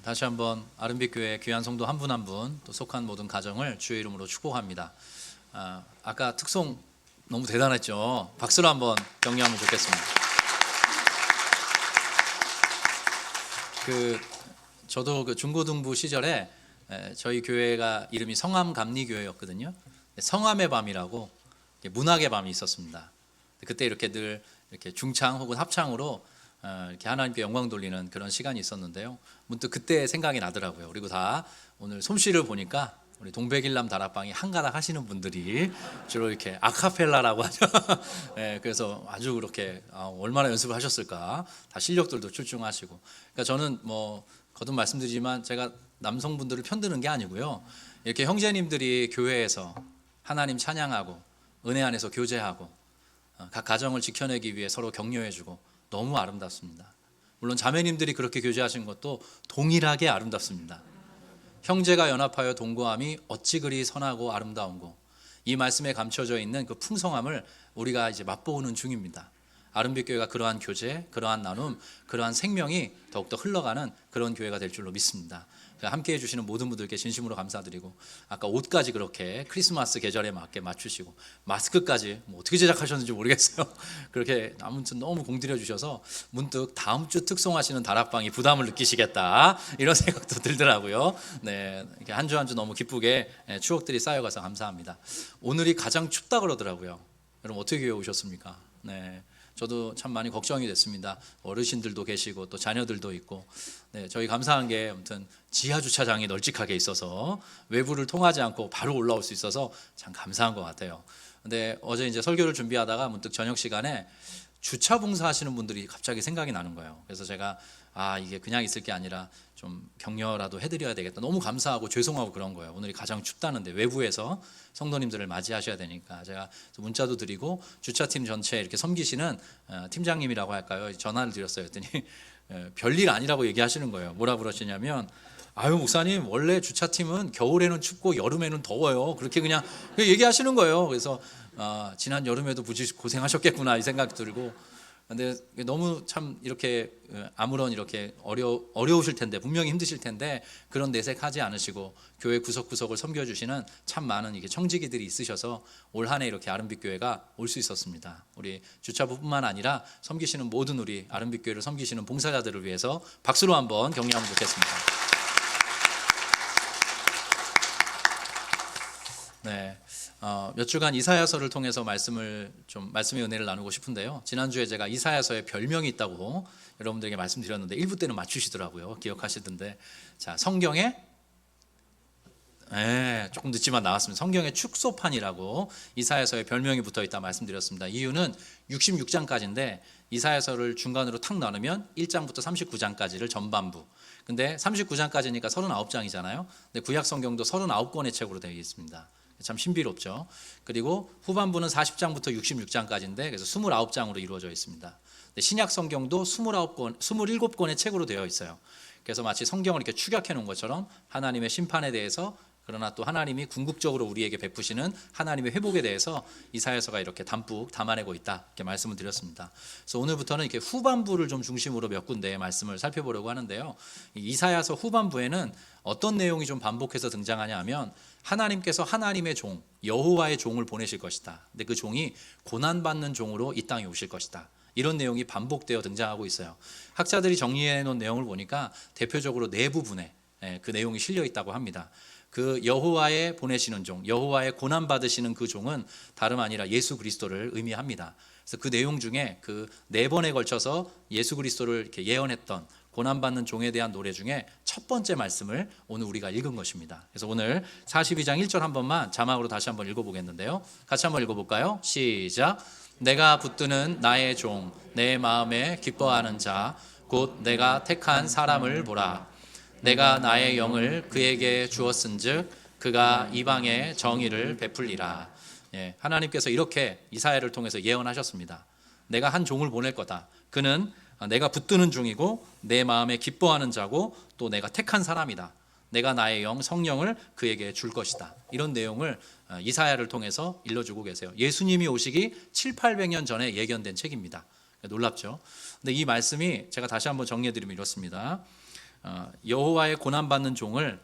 다시 한번 아름빛교회 귀한 성도 한 분 한 분 또 속한 모든 가정을 주의 이름으로 축복합니다. 아까 특송 너무 대단했죠. 박수로 한번 격려하면 좋겠습니다. 저도 중고등부 시절에 저희 교회가 이름이 성암감리교회였거든요. 성암의 밤이라고 문학의 밤이 있었습니다. 그때 이렇게 늘 이렇게 중창 혹은 합창으로 이렇게 하나님께 영광 돌리는 그런 시간이 있었는데요. 문득 그때 생각이 나더라고요. 그리고 다 오늘 솜씨를 보니까 우리 동백일남 다락방이 한가닥 하시는 분들이 주로 이렇게 아카펠라라고 하죠. 네, 그래서 아주 그렇게 얼마나 연습을 하셨을까. 다 실력들도 출중하시고. 그러니까 저는 뭐 거듭 말씀드리지만 제가 남성분들을 편드는 게 아니고요. 이렇게 형제님들이 교회에서 하나님 찬양하고 은혜 안에서 교제하고 각 가정을 지켜내기 위해 서로 격려해주고 너무 아름답습니다. 물론 자매님들이 그렇게 교제하신 것도 동일하게 아름답습니다. 형제가 연합하여 동거함이 어찌 그리 선하고 아름다운고, 이 말씀에 감춰져 있는 그 풍성함을 우리가 이제 맛보는 중입니다. 아름빛교회가 그러한 교제, 그러한 나눔, 그러한 생명이 더욱더 흘러가는 그런 교회가 될 줄로 믿습니다. 함께 해주시는 모든 분들께 진심으로 감사드리고, 아까 옷까지 그렇게 크리스마스 계절에 맞게 맞추시고 마스크까지 뭐 어떻게 제작하셨는지 모르겠어요. 그렇게 아무튼 너무 공들여 주셔서 문득 다음 주 특송하시는 다락방이 부담을 느끼시겠다 이런 생각도 들더라고요. 네, 이렇게 한 주 한 주 너무 기쁘게 추억들이 쌓여가서 감사합니다. 오늘이 가장 춥다 그러더라고요. 여러분 어떻게 교회 오셨습니까? 네. 저도 참 많이 걱정이 됐습니다. 어르신들도 계시고 또 자녀들도 있고. 네, 저희 감사한 게 아무튼 지하 주차장이 널찍하게 있어서 외부를 통하지 않고 바로 올라올 수 있어서 참 감사한 것 같아요. 근데 어제 이제 설교를 준비하다가 문득 저녁 시간에 주차 봉사하시는 분들이 갑자기 생각이 나는 거예요. 그래서 제가 이게 그냥 있을 게 아니라 좀 격려라도 해드려야 되겠다. 너무 감사하고 죄송하고 그런 거예요. 오늘이 가장 춥다는데 외부에서 성도님들을 맞이하셔야 되니까 제가 문자도 드리고 주차팀 전체 이렇게 섬기시는 팀장님이라고 할까요? 전화를 드렸어요. 했더니 별일 아니라고 얘기하시는 거예요. 뭐라 그러시냐면 아유 목사님 원래 주차팀은 겨울에는 춥고 여름에는 더워요. 그렇게 그냥 얘기하시는 거예요. 그래서 지난 여름에도 부지 고생하셨겠구나 이 생각이 들고, 근데 너무 참 이렇게 아무런 이렇게 어려우실 텐데 분명히 힘드실 텐데 그런 내색하지 않으시고 교회 구석구석을 섬겨주시는 참 많은 이게 청지기들이 있으셔서 올 한 해 이렇게 아름빛교회가 올 수 있었습니다. 우리 주차부뿐만 아니라 섬기시는 모든 우리 아름빛교회를 섬기시는 봉사자들을 위해서 박수로 한번 격려하면 좋겠습니다. 네, 몇 주간 이사야서를 통해서 말씀의 은혜를 나누고 싶은데요. 지난주에 제가 이사야서에 별명이 있다고 여러분들에게 말씀드렸는데 일부 때는 맞추시더라고요. 기억하시던데, 자 성경에 조금 늦지만 나왔습니다. 성경의 축소판이라고 이사야서에 별명이 붙어 있다 말씀드렸습니다. 이유는 66장까지인데 이사야서를 중간으로 탁 나누면 1장부터 39장까지를 전반부. 근데 39장까지니까 39장이잖아요. 근데 구약 성경도 39권의 책으로 되어 있습니다. 참 신비롭죠. 그리고 후반부는 40장부터 66장까지인데 그래서 29장으로 이루어져 있습니다. 신약 성경도 27권의 책으로 되어 있어요. 그래서 마치 성경을 이렇게 축약해 놓은 것처럼 하나님의 심판에 대해서, 그러나 또 하나님이 궁극적으로 우리에게 베푸시는 하나님의 회복에 대해서 이사야서가 이렇게 담뿍 담아내고 있다 이렇게 말씀을 드렸습니다. 그래서 오늘부터는 이렇게 후반부를 좀 중심으로 몇 군데의 말씀을 살펴보려고 하는데요. 이사야서 후반부에는 어떤 내용이 좀 반복해서 등장하냐 하면 하나님께서 하나님의 종 여호와의 종을 보내실 것이다. 근데 그 종이 고난받는 종으로 이 땅에 오실 것이다. 이런 내용이 반복되어 등장하고 있어요. 학자들이 정리해 놓은 내용을 보니까 대표적으로 네 부분에 그 내용이 실려 있다고 합니다. 그 여호와의 보내시는 종, 여호와의 고난받으시는 그 종은 다름 아니라 예수 그리스도를 의미합니다. 그래서 그 내용 중에 그 네 번에 걸쳐서 예수 그리스도를 이렇게 예언했던 고난받는 종에 대한 노래 중에 첫 번째 말씀을 오늘 우리가 읽은 것입니다. 그래서 오늘 42장 1절 한 번만 자막으로 다시 한번 읽어보겠는데요. 같이 한번 읽어볼까요? 시작. 내가 붙드는 나의 종, 내 마음에 기뻐하는 자, 곧 내가 택한 사람을 보라. 내가 나의 영을 그에게 주었은즉 그가 이방에 정의를 베풀리라. 하나님께서 이렇게 이사야를 통해서 예언하셨습니다. 내가 한 종을 보낼 거다. 그는 내가 붙드는 중이고 내 마음에 기뻐하는 자고 또 내가 택한 사람이다. 내가 나의 영 성령을 그에게 줄 것이다. 이런 내용을 이사야를 통해서 일러주고 계세요. 예수님이 오시기 700~800년 전에 예견된 책입니다. 놀랍죠? 근데 이 말씀이 제가 다시 한번 정리해드리면 이렇습니다. 여호와의 고난받는 종을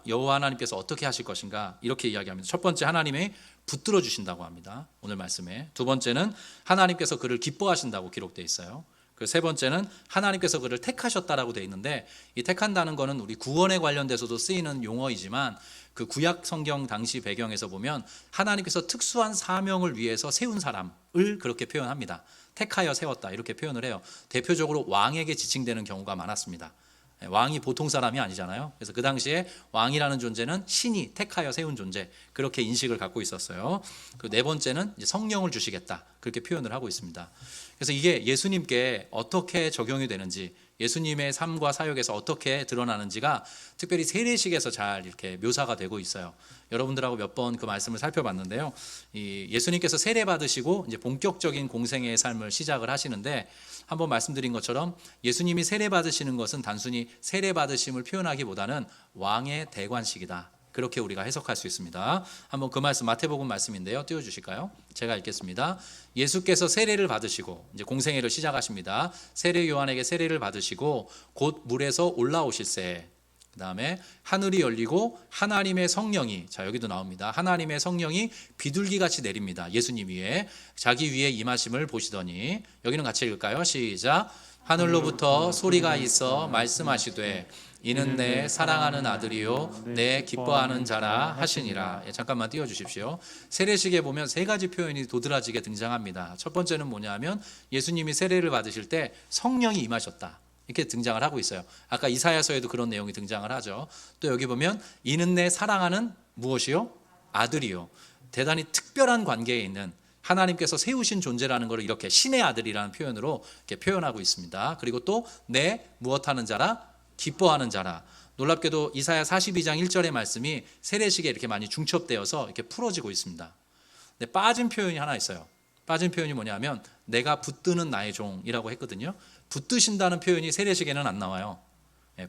여호와 하나님께서 어떻게 하실 것인가 이렇게 이야기합니다. 첫 번째, 하나님이 붙들어 주신다고 합니다. 오늘 말씀에. 두 번째는 하나님께서 그를 기뻐하신다고 기록되어 있어요. 그 세 번째는 하나님께서 그를 택하셨다라고 되어 있는데, 이 택한다는 것은 우리 구원에 관련돼서도 쓰이는 용어이지만 그 구약 성경 당시 배경에서 보면 하나님께서 특수한 사명을 위해서 세운 사람을 그렇게 표현합니다. 택하여 세웠다 이렇게 표현을 해요. 대표적으로 왕에게 지칭되는 경우가 많았습니다. 왕이 보통 사람이 아니잖아요. 그래서 그 당시에 왕이라는 존재는 신이 택하여 세운 존재, 그렇게 인식을 갖고 있었어요. 그 네 번째는 이제 성령을 주시겠다 그렇게 표현을 하고 있습니다. 그래서 이게 예수님께 어떻게 적용이 되는지, 예수님의 삶과 사역에서 어떻게 드러나는지가 특별히 세례식에서 잘 이렇게 묘사가 되고 있어요. 여러분들하고 몇 번 그 말씀을 살펴봤는데요. 예수님께서 세례 받으시고 이제 본격적인 공생애의 삶을 시작을 하시는데, 한번 말씀드린 것처럼 예수님이 세례 받으시는 것은 단순히 세례 받으심을 표현하기보다는 왕의 대관식이다, 그렇게 우리가 해석할 수 있습니다. 한번 그 말씀, 마태복음 말씀인데요. 띄워주실까요? 제가 읽겠습니다. 예수께서 세례를 받으시고 이제 공생애를 시작하십니다. 세례 요한에게 세례를 받으시고 곧 물에서 올라오실새, 그 다음에 하늘이 열리고 하나님의 성령이, 자 여기도 나옵니다. 하나님의 성령이 비둘기같이 내립니다. 예수님 위에, 자기 위에 임하심을 보시더니, 여기는 같이 읽을까요? 시작. 하늘로부터 소리가 있어 말씀하시되 이는 내 사랑하는 아들이요 내 기뻐하는 자라 하시니라. 잠깐만 띄워주십시오. 세례식에 보면 세 가지 표현이 도드라지게 등장합니다. 첫 번째는 뭐냐면 예수님이 세례를 받으실 때 성령이 임하셨다 이렇게 등장을 하고 있어요. 아까 이사야서에도 그런 내용이 등장을 하죠. 또 여기 보면 이는 내 사랑하는 무엇이요? 아들이요. 대단히 특별한 관계에 있는 하나님께서 세우신 존재라는 것을 이렇게 신의 아들이라는 표현으로 이렇게 표현하고 있습니다. 그리고 또 내 무엇하는 자라? 기뻐하는 자라. 놀랍게도 이사야 42장 1절의 말씀이 세례식에 이렇게 많이 중첩되어서 이렇게 풀어지고 있습니다. 근데 빠진 표현이 하나 있어요. 빠진 표현이 뭐냐면 내가 붙드는 나의 종이라고 했거든요. 붙드신다는 표현이 세례식에는 안 나와요.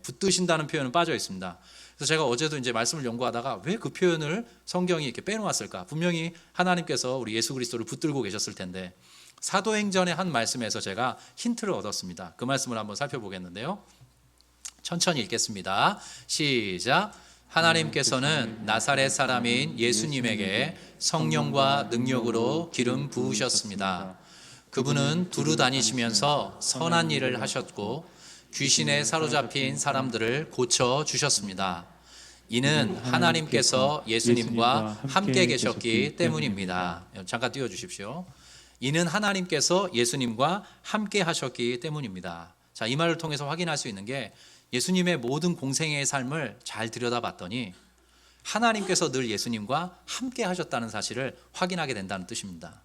붙드신다는 표현은 빠져 있습니다. 그래서 제가 어제도 이제 말씀을 연구하다가 왜 그 표현을 성경이 이렇게 빼놓았을까? 분명히 하나님께서 우리 예수 그리스도를 붙들고 계셨을 텐데, 사도행전의 한 말씀에서 제가 힌트를 얻었습니다. 그 말씀을 한번 살펴보겠는데요. 천천히 읽겠습니다. 시작. 하나님께서는 나사렛 사람인 예수님에게 성령과 능력으로 기름 부으셨습니다. 그분은 두루 다니시면서 선한 일을 하셨고 귀신에 사로잡힌 사람들을 고쳐 주셨습니다. 이는 하나님께서 예수님과 함께 계셨기 때문입니다. 잠깐 띄워주십시오. 이는 하나님께서 예수님과 함께 하셨기 때문입니다. 자, 이 말을 통해서 확인할 수 있는 게, 예수님의 모든 공생애의 삶을 잘 들여다봤더니 하나님께서 늘 예수님과 함께 하셨다는 사실을 확인하게 된다는 뜻입니다.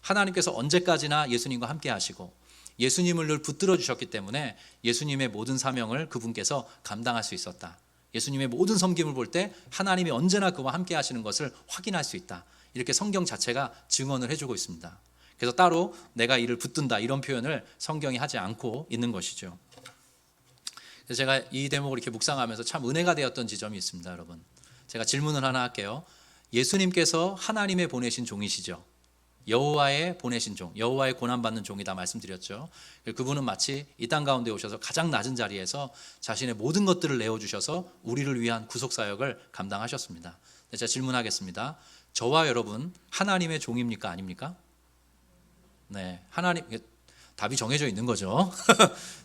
하나님께서 언제까지나 예수님과 함께 하시고 예수님을 늘 붙들어 주셨기 때문에 예수님의 모든 사명을 그분께서 감당할 수 있었다. 예수님의 모든 섬김을 볼 때 하나님이 언제나 그와 함께 하시는 것을 확인할 수 있다. 이렇게 성경 자체가 증언을 해주고 있습니다. 그래서 따로 내가 이를 붙든다 이런 표현을 성경이 하지 않고 있는 것이죠. 그래서 제가 이 대목을 이렇게 묵상하면서 참 은혜가 되었던 지점이 있습니다. 여러분, 제가 질문을 하나 할게요. 예수님께서 하나님의 보내신 종이시죠. 여호와의 보내신 종, 여호와의 고난받는 종이다 말씀드렸죠. 그분은 마치 이 땅 가운데 오셔서 가장 낮은 자리에서 자신의 모든 것들을 내어주셔서 우리를 위한 구속사역을 감당하셨습니다. 제가 질문하겠습니다. 저와 여러분 하나님의 종입니까? 아닙니까? 네, 하나님, 답이 정해져 있는 거죠.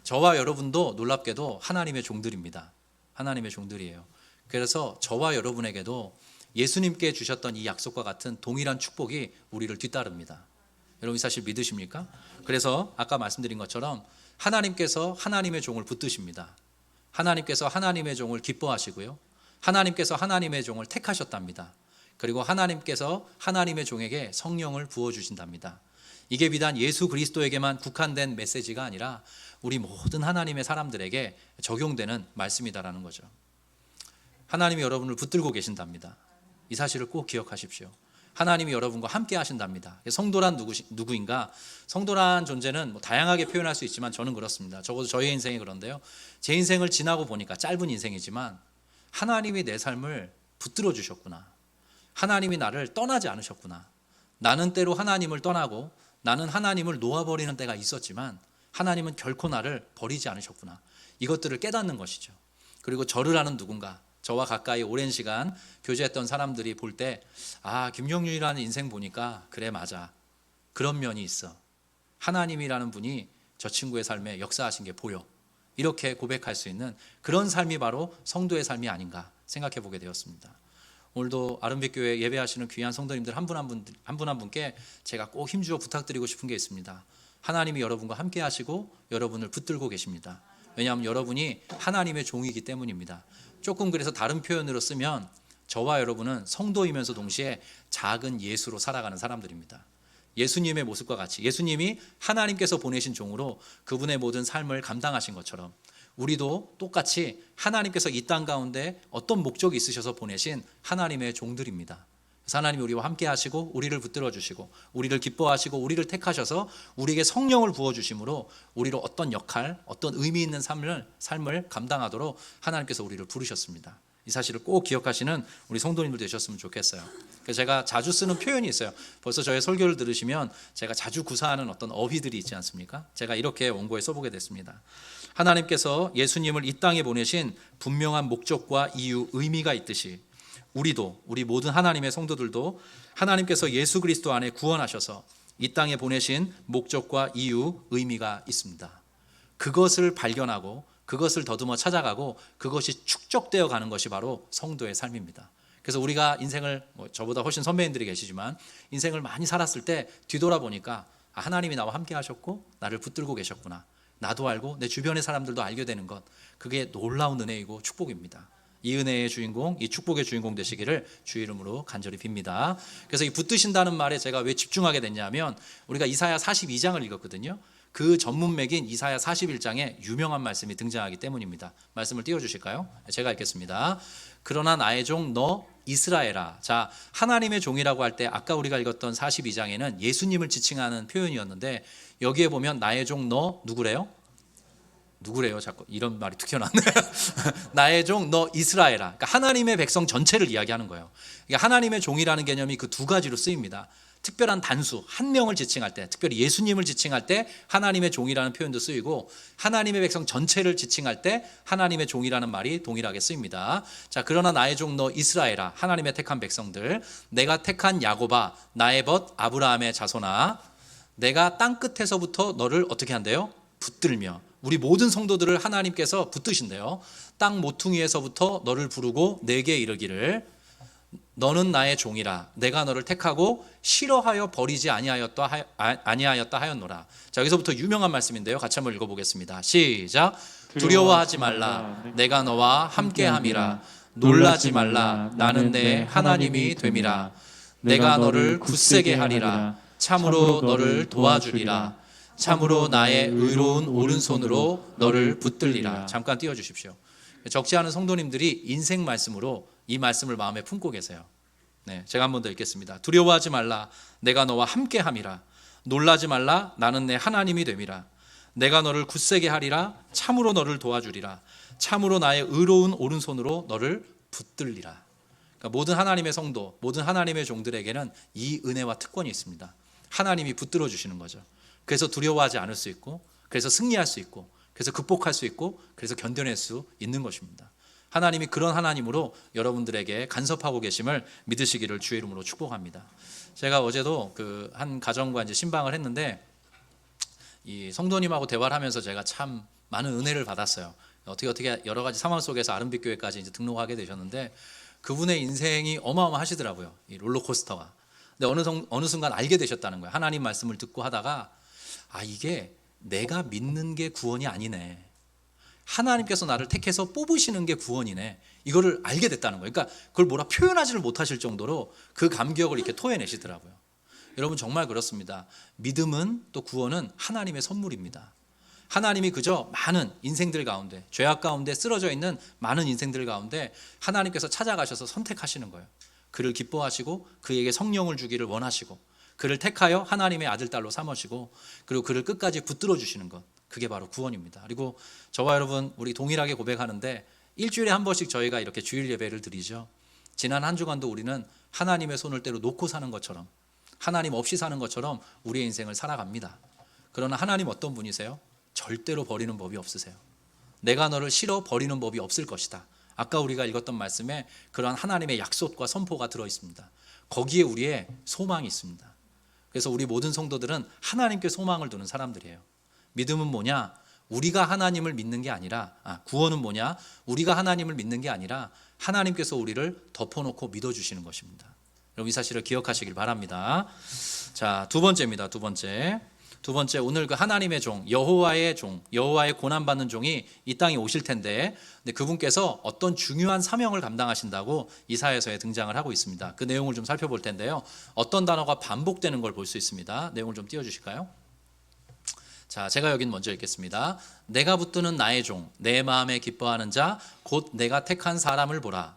저와 여러분도 놀랍게도 하나님의 종들입니다. 하나님의 종들이에요. 그래서 저와 여러분에게도 예수님께 주셨던 이 약속과 같은 동일한 축복이 우리를 뒤따릅니다. 여러분 이 사실 믿으십니까? 그래서 아까 말씀드린 것처럼 하나님께서 하나님의 종을 붙드십니다. 하나님께서 하나님의 종을 기뻐하시고요. 하나님께서 하나님의 종을 택하셨답니다. 그리고 하나님께서 하나님의 종에게 성령을 부어주신답니다. 이게 비단 예수 그리스도에게만 국한된 메시지가 아니라 우리 모든 하나님의 사람들에게 적용되는 말씀이다라는 거죠. 하나님이 여러분을 붙들고 계신답니다. 이 사실을 꼭 기억하십시오. 하나님이 여러분과 함께 하신답니다. 성도란 누구인가? 성도란 존재는 다양하게 표현할 수 있지만 저는 그렇습니다. 적어도 저의 인생이 그런데요. 제 인생을 지나고 보니까 짧은 인생이지만 하나님이 내 삶을 붙들어 주셨구나. 하나님이 나를 떠나지 않으셨구나. 나는 때로 하나님을 떠나고 나는 하나님을 놓아버리는 때가 있었지만 하나님은 결코 나를 버리지 않으셨구나. 이것들을 깨닫는 것이죠. 그리고 저를 아는 누군가, 저와 가까이 오랜 시간 교제했던 사람들이 볼 때 김영률이라는 인생 보니까 그래 맞아. 그런 면이 있어. 하나님이라는 분이 저 친구의 삶에 역사하신 게 보여. 이렇게 고백할 수 있는 그런 삶이 바로 성도의 삶이 아닌가 생각해 보게 되었습니다. 오늘도 아름빛교회 예배하시는 귀한 성도님들 한 분 한 분께 제가 꼭 힘주어 부탁드리고 싶은 게 있습니다. 하나님이 여러분과 함께 하시고 여러분을 붙들고 계십니다. 왜냐하면 여러분이 하나님의 종이기 때문입니다. 조금 그래서 다른 표현으로 쓰면 저와 여러분은 성도이면서 동시에 작은 예수로 살아가는 사람들입니다. 예수님의 모습과 같이 예수님이 하나님께서 보내신 종으로 그분의 모든 삶을 감당하신 것처럼 우리도 똑같이 하나님께서 이 땅 가운데 어떤 목적이 있으셔서 보내신 하나님의 종들입니다. 그래서 하나님이 우리와 함께 하시고 우리를 붙들어 주시고 우리를 기뻐하시고 우리를 택하셔서 우리에게 성령을 부어주심으로 우리로 어떤 역할, 어떤 의미 있는 삶을 감당하도록 하나님께서 우리를 부르셨습니다. 이 사실을 꼭 기억하시는 우리 성도님들 되셨으면 좋겠어요. 그래서 제가 자주 쓰는 표현이 있어요. 벌써 저의 설교를 들으시면 제가 자주 구사하는 어떤 어휘들이 있지 않습니까? 제가 이렇게 원고에 써보게 됐습니다. 하나님께서 예수님을 이 땅에 보내신 분명한 목적과 이유, 의미가 있듯이 우리 모든 하나님의 성도들도 하나님께서 예수 그리스도 안에 구원하셔서 이 땅에 보내신 목적과 이유, 의미가 있습니다. 그것을 발견하고 그것을 더듬어 찾아가고 그것이 축적되어 가는 것이 바로 성도의 삶입니다. 그래서 우리가 인생을 저보다 훨씬 선배님들이 계시지만 인생을 많이 살았을 때 뒤돌아보니까 하나님이 나와 함께 하셨고 나를 붙들고 계셨구나. 나도 알고 내 주변의 사람들도 알게 되는 것, 그게 놀라운 은혜이고 축복입니다. 이 은혜의 주인공, 이 축복의 주인공 되시기를 주의 이름으로 간절히 빕니다. 그래서 이 붙드신다는 말에 제가 왜 집중하게 됐냐면 우리가 이사야 42장을 읽었거든요. 그 전문맥인 이사야 41장에 유명한 말씀이 등장하기 때문입니다. 말씀을 띄워주실까요? 제가 읽겠습니다. 그러나 나의 종 너 이스라엘아. 자, 하나님의 종이라고 할 때 아까 우리가 읽었던 42장에는 예수님을 지칭하는 표현이었는데 여기에 보면 나의 종 너 누구래요? 자꾸 이런 말이 툭 튀어나왔네. 나의 종 너 이스라엘아. 그러니까 하나님의 백성 전체를 이야기하는 거예요. 그러니까 하나님의 종이라는 개념이 그 두 가지로 쓰입니다. 특별한 단수, 한 명을 지칭할 때, 특별히 예수님을 지칭할 때 하나님의 종이라는 표현도 쓰이고 하나님의 백성 전체를 지칭할 때 하나님의 종이라는 말이 동일하게 쓰입니다. 자, 그러나 나의 종 너 이스라엘아, 하나님의 택한 백성들, 내가 택한 야곱아, 나의 벗 아브라함의 자손아, 내가 땅 끝에서부터 너를 어떻게 한대요? 붙들며. 우리 모든 성도들을 하나님께서 붙드신대요. 땅 모퉁이에서부터 너를 부르고 내게 이르기를 너는 나의 종이라. 내가 너를 택하고 싫어하여 버리지 아니하였다 하였노라. 자, 여기서부터 유명한 말씀인데요. 같이 한번 읽어보겠습니다. 시작. 두려워하지 말라. 내가 너와 함께함이라. 놀라지 말라. 나는 내 하나님이 됨이라. 내가 너를 굳세게 하리라. 참으로 너를 도와주리라. 참으로 나의 의로운 오른손으로 너를 붙들리라. 잠깐 띄워주십시오. 적지 않은 성도님들이 인생 말씀으로 이 말씀을 마음에 품고 계세요. 네, 제가 한 번 더 읽겠습니다. 두려워하지 말라. 내가 너와 함께함이라. 놀라지 말라. 나는 내 하나님이 됨이라. 내가 너를 굳세게 하리라. 참으로 너를 도와주리라. 참으로 나의 의로운 오른손으로 너를 붙들리라. 그러니까 모든 하나님의 성도, 모든 하나님의 종들에게는 이 은혜와 특권이 있습니다. 하나님이 붙들어 주시는 거죠. 그래서 두려워하지 않을 수 있고, 그래서 승리할 수 있고, 그래서 극복할 수 있고, 그래서 견뎌낼 수 있는 것입니다. 하나님이 그런 하나님으로 여러분들에게 간섭하고 계심을 믿으시기를 주의 이름으로 축복합니다. 제가 어제도 그 한 가정과 이제 신방을 했는데 이 성도님하고 대화를 하면서 제가 참 많은 은혜를 받았어요. 어떻게 여러 가지 상황 속에서 아름빛교회까지 이제 등록하게 되셨는데 그분의 인생이 어마어마하시더라고요. 이 롤러코스터가. 근데 어느 순간 알게 되셨다는 거예요. 하나님 말씀을 듣고 하다가 이게 내가 믿는 게 구원이 아니네. 하나님께서 나를 택해서 뽑으시는 게 구원이네. 이거를 알게 됐다는 거예요. 그러니까 그걸 뭐라 표현하지를 못하실 정도로 그 감격을 이렇게 토해내시더라고요. 여러분 정말 그렇습니다. 믿음은 또 구원은 하나님의 선물입니다. 하나님이 그저 많은 인생들 가운데, 죄악 가운데 쓰러져 있는 많은 인생들 가운데 하나님께서 찾아가셔서 선택하시는 거예요. 그를 기뻐하시고 그에게 성령을 주기를 원하시고 그를 택하여 하나님의 아들, 딸로 삼으시고 그리고 그를 끝까지 붙들어 주시는 것, 그게 바로 구원입니다. 그리고 저와 여러분 우리 동일하게 고백하는데 일주일에 한 번씩 저희가 이렇게 주일 예배를 드리죠. 지난 한 주간도 우리는 하나님의 손을 때로 놓고 사는 것처럼, 하나님 없이 사는 것처럼 우리의 인생을 살아갑니다. 그러나 하나님 어떤 분이세요? 절대로 버리는 법이 없으세요. 내가 너를 싫어 버리는 법이 없을 것이다. 아까 우리가 읽었던 말씀에 그러한 하나님의 약속과 선포가 들어 있습니다. 거기에 우리의 소망이 있습니다. 그래서 우리 모든 성도들은 하나님께 소망을 두는 사람들이에요. 믿음은 뭐냐? 우리가 하나님을 믿는 게 아니라, 구원은 뭐냐? 우리가 하나님을 믿는 게 아니라 하나님께서 우리를 덮어놓고 믿어주시는 것입니다. 여러분 이 사실을 기억하시길 바랍니다. 자, 두 번째입니다. 두 번째, 오늘 그 하나님의 종, 여호와의 고난받는 종이 이 땅에 오실 텐데, 근데 그분께서 어떤 중요한 사명을 감당하신다고 이사야서에 등장을 하고 있습니다. 그 내용을 좀 살펴볼 텐데요. 어떤 단어가 반복되는 걸 볼 수 있습니다. 내용을 좀 띄워주실까요? 자, 제가 여긴 먼저 읽겠습니다. 내가 붙드는 나의 종, 내 마음에 기뻐하는 자, 곧 내가 택한 사람을 보라.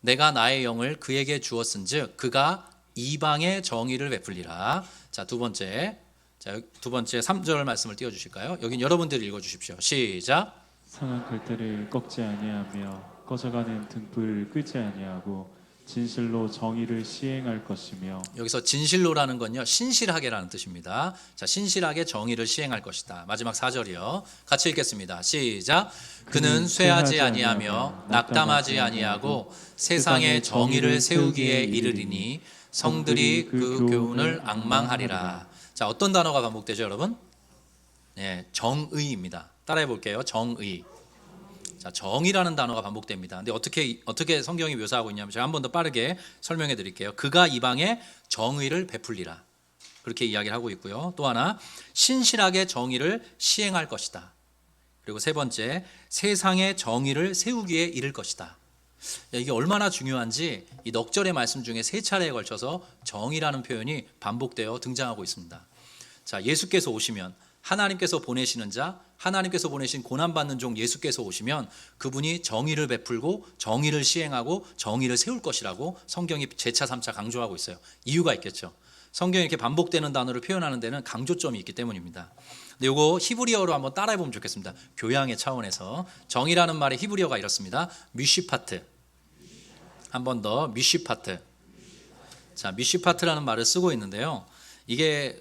내가 나의 영을 그에게 주었은즉 그가 이방의 정의를 베풀리라. 자, 두 번째 3절 말씀을 띄워주실까요? 여긴 여러분들이 읽어주십시오. 시작. 상한 갈대를 꺾지 아니하며 꺼져가는 등불을 끄지 아니하고 진실로 정의를 시행할 것이며. 여기서 진실로라는 건요, 신실하게라는 뜻입니다. 자, 신실하게 정의를 시행할 것이다. 마지막 4절이요. 같이 읽겠습니다. 시작. 그는 쇠하지 아니하며 낙담하지 아니하고 세상에 정의를 세우기에 이르리니 성들이 그 교훈을 앙망하리라. 자, 어떤 단어가 반복되죠, 여러분? 네, 정의입니다. 따라해 볼게요. 정의. 자, 정의라는 단어가 반복됩니다. 근데 어떻게 성경이 묘사하고 있냐면 제가 한 번 더 빠르게 설명해 드릴게요. 그가 이방에 정의를 베풀리라. 그렇게 이야기를 하고 있고요. 또 하나, 신실하게 정의를 시행할 것이다. 그리고 세 번째, 세상의 정의를 세우기에 이를 것이다. 이게 얼마나 중요한지 이 넉 절의 말씀 중에 세 차례에 걸쳐서 정의라는 표현이 반복되어 등장하고 있습니다. 자, 예수께서 오시면, 하나님께서 보내시는 자, 하나님께서 보내신 고난받는 종 예수께서 오시면 그분이 정의를 베풀고 정의를 시행하고 정의를 세울 것이라고 성경이 재차 3차 강조하고 있어요. 이유가 있겠죠. 성경에 이렇게 반복되는 단어를 표현하는 데는 강조점이 있기 때문입니다. 근데 이거 히브리어로 한번 따라해 보면 좋겠습니다. 교양의 차원에서. 정의라는 말의 히브리어가 이렇습니다. 미시파트. 한 번 더, 미시파트. 자, 미시파트라는 말을 쓰고 있는데요. 이게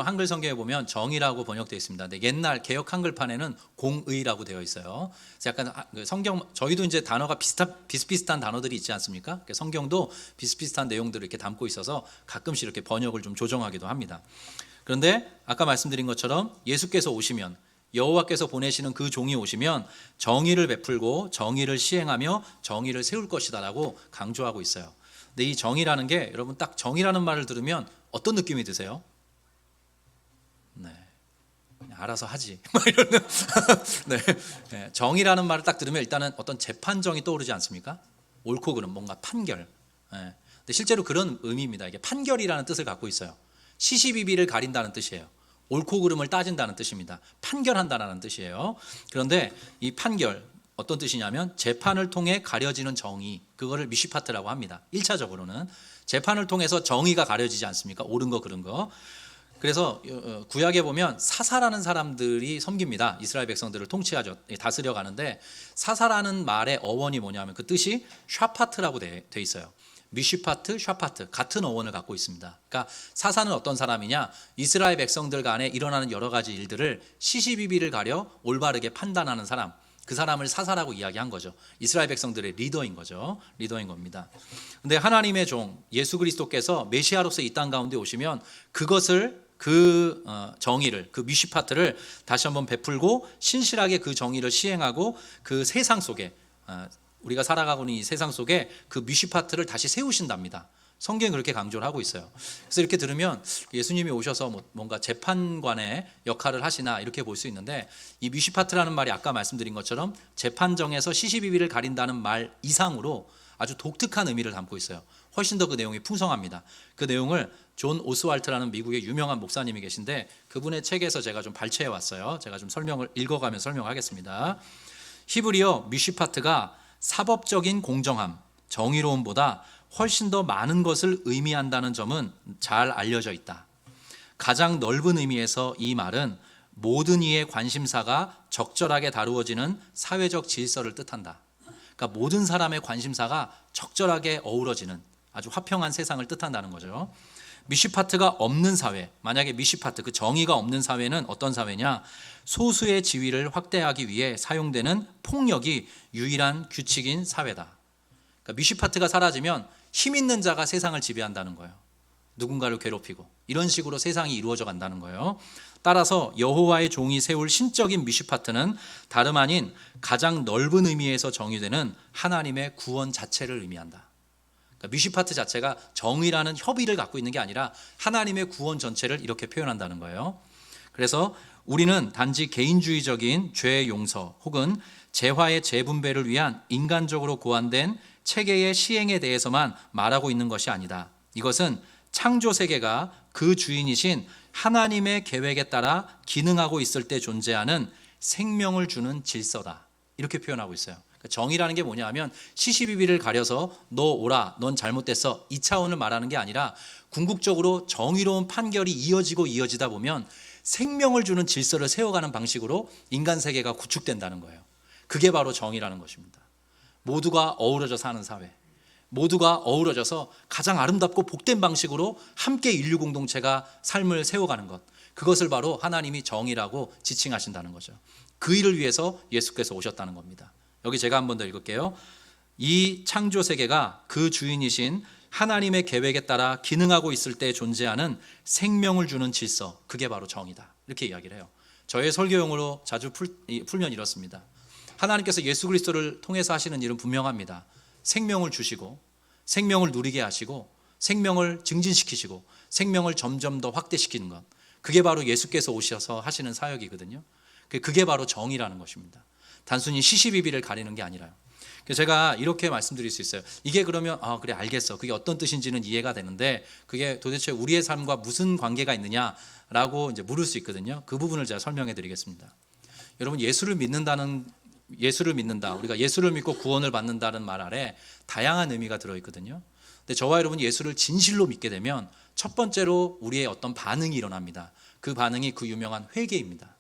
한글 성경에 보면 정의라고 번역되어 있습니다. 근데 옛날 개역 한글판에는 공의라고 되어 있어요. 그래서 약간 성경, 저희도 이제 단어가 비슷비슷한 단어들이 있지 않습니까? 성경도 비슷비슷한 내용들을 이렇게 담고 있어서 가끔씩 이렇게 번역을 좀 조정하기도 합니다. 그런데 아까 말씀드린 것처럼 예수께서 오시면, 여호와께서 보내시는 그 종이 오시면 정의를 베풀고 정의를 시행하며 정의를 세울 것이다라고 강조하고 있어요. 근데 이 정의라는 게, 여러분 딱 정의라는 말을 들으면 어떤 느낌이 드세요? 네, 그냥 알아서 하지. 이런. 네, 정의라는 말을 딱 들으면 일단은 어떤 재판정이 떠오르지 않습니까? 옳고 그름, 뭔가 판결. 네. 근데 실제로 그런 의미입니다. 이게 판결이라는 뜻을 갖고 있어요. 시시비비를 가린다는 뜻이에요. 옳고 그름을 따진다는 뜻입니다. 판결한다는 뜻이에요. 그런데 이 판결, 어떤 뜻이냐면 재판을 통해 가려지는 정의, 그거를 미시파트라고 합니다. 1차적으로는 재판을 통해서 정의가 가려지지 않습니까? 옳은 거 그른 거. 그래서 구약에 보면 사사라는 사람들이 섬깁니다. 이스라엘 백성들을 통치하죠. 다스려 가는데 사사라는 말의 어원이 뭐냐면 그 뜻이 샤파트라고 돼 있어요. 미시파트, 샤파트 같은 어원을 갖고 있습니다. 그러니까 사사는 어떤 사람이냐? 이스라엘 백성들 간에 일어나는 여러 가지 일들을 시시비비를 가려 올바르게 판단하는 사람. 그 사람을 사사라고 이야기한 거죠. 이스라엘 백성들의 리더인 거죠. 리더인 겁니다. 근데 하나님의 종 예수 그리스도께서 메시아로서 이 땅 가운데 오시면 그것을, 그 정의를, 그 미시파트를 다시 한번 베풀고 신실하게 그 정의를 시행하고 그 세상 속에, 우리가 살아가고 있는 이 세상 속에 그 미시파트를 다시 세우신답니다. 성경이 그렇게 강조를 하고 있어요. 그래서 이렇게 들으면 예수님이 오셔서 뭔가 재판관의 역할을 하시나 이렇게 볼 수 있는데, 이 미시파트라는 말이 아까 말씀드린 것처럼 재판정에서 시시비비를 가린다는 말 이상으로 아주 독특한 의미를 담고 있어요. 훨씬 더 그 내용이 풍성합니다. 그 내용을 존 오스왈트라는 미국의 유명한 목사님이 계신데 그분의 책에서 제가 좀 발췌해 왔어요. 제가 좀 읽어가면서 설명하겠습니다. 히브리어 미시파트가 사법적인 공정함, 정의로움보다 훨씬 더 많은 것을 의미한다는 점은 잘 알려져 있다. 가장 넓은 의미에서 이 말은 모든 이의 관심사가 적절하게 다루어지는 사회적 질서를 뜻한다. 그러니까 모든 사람의 관심사가 적절하게 어우러지는 아주 화평한 세상을 뜻한다는 거죠. 미시파트가 없는 사회, 만약에 미시파트, 그 정의가 없는 사회는 어떤 사회냐? 소수의 지위를 확대하기 위해 사용되는 폭력이 유일한 규칙인 사회다. 그러니까 미시파트가 사라지면 힘 있는 자가 세상을 지배한다는 거예요. 누군가를 괴롭히고 이런 식으로 세상이 이루어져 간다는 거예요. 따라서 여호와의 종이 세울 신적인 미시파트는 다름 아닌 가장 넓은 의미에서 정의되는 하나님의 구원 자체를 의미한다. 그러니까 미시파트 자체가 정의라는 협의를 갖고 있는 게 아니라 하나님의 구원 전체를 이렇게 표현한다는 거예요. 그래서 우리는 단지 개인주의적인 죄 용서 혹은 재화의 재분배를 위한 인간적으로 고안된 체계의 시행에 대해서만 말하고 있는 것이 아니다. 이것은 창조 세계가 그 주인이신 하나님의 계획에 따라 기능하고 있을 때 존재하는 생명을 주는 질서다. 이렇게 표현하고 있어요. 정의라는 게 뭐냐 하면 시시비비를 가려서 너 오라, 넌 잘못됐어, 이 차원을 말하는 게 아니라 궁극적으로 정의로운 판결이 이어지다 보면 생명을 주는 질서를 세워가는 방식으로 인간 세계가 구축된다는 거예요. 그게 바로 정의라는 것입니다. 모두가 어우러져 사는 사회, 모두가 어우러져서 가장 아름답고 복된 방식으로 함께 인류 공동체가 삶을 세워가는 것, 그것을 바로 하나님이 정의라고 지칭하신다는 거죠. 그 일을 위해서 예수께서 오셨다는 겁니다. 여기 제가 한 번 더 읽을게요. 이 창조 세계가 그 주인이신 하나님의 계획에 따라 기능하고 있을 때 존재하는 생명을 주는 질서, 그게 바로 정의다. 이렇게 이야기를 해요. 저의 설교용으로 자주 풀면 이렇습니다. 하나님께서 예수 그리스도를 통해서 하시는 일은 분명합니다. 생명을 주시고 생명을 누리게 하시고 생명을 증진시키시고 생명을 점점 더 확대시키는 것, 그게 바로 예수께서 오셔서 하시는 사역이거든요. 그게 바로 정의라는 것입니다. 단순히 시시비비를 가리는 게 아니라요. 그래서 제가 이렇게 말씀드릴 수 있어요. 이게 그러면 그래 알겠어, 그게 어떤 뜻인지는 이해가 되는데 그게 도대체 우리의 삶과 무슨 관계가 있느냐라고 이제 물을 수 있거든요. 그 부분을 제가 설명해 드리겠습니다. 여러분, 예수를 믿는다, 우리가 예수를 믿고 구원을 받는다는 말 아래 다양한 의미가 들어있거든요. 근데 저와 여러분이 예수를 진실로 믿게 되면 첫 번째로 우리의 어떤 반응이 일어납니다. 그 반응이 그 유명한 회개입니다.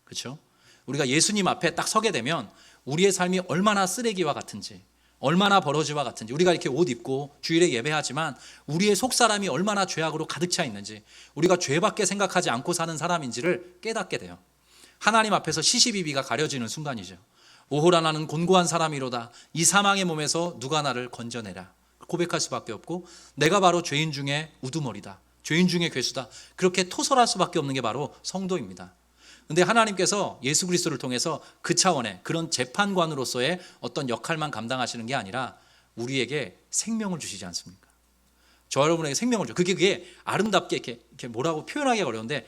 그렇죠? 우리가 예수님 앞에 딱 서게 되면 우리의 삶이 얼마나 쓰레기와 같은지, 얼마나 버러지와 같은지, 우리가 이렇게 옷 입고 주일에 예배하지만 우리의 속사람이 얼마나 죄악으로 가득 차 있는지, 우리가 죄밖에 생각하지 않고 사는 사람인지를 깨닫게 돼요. 하나님 앞에서 시시비비가 가려지는 순간이죠. 오호라, 나는 곤고한 사람이로다. 이 사망의 몸에서 누가 나를 건져내라. 고백할 수밖에 없고, 내가 바로 죄인 중에 우두머리다, 죄인 중에 괴수다, 그렇게 토설할 수밖에 없는 게 바로 성도입니다. 그런데 하나님께서 예수 그리스도를 통해서 그 차원의 그런 재판관으로서의 어떤 역할만 감당하시는 게 아니라 우리에게 생명을 주시지 않습니까? 저 여러분에게 생명을 줘. 그게 아름답게 이렇게 뭐라고 표현하기가 어려운데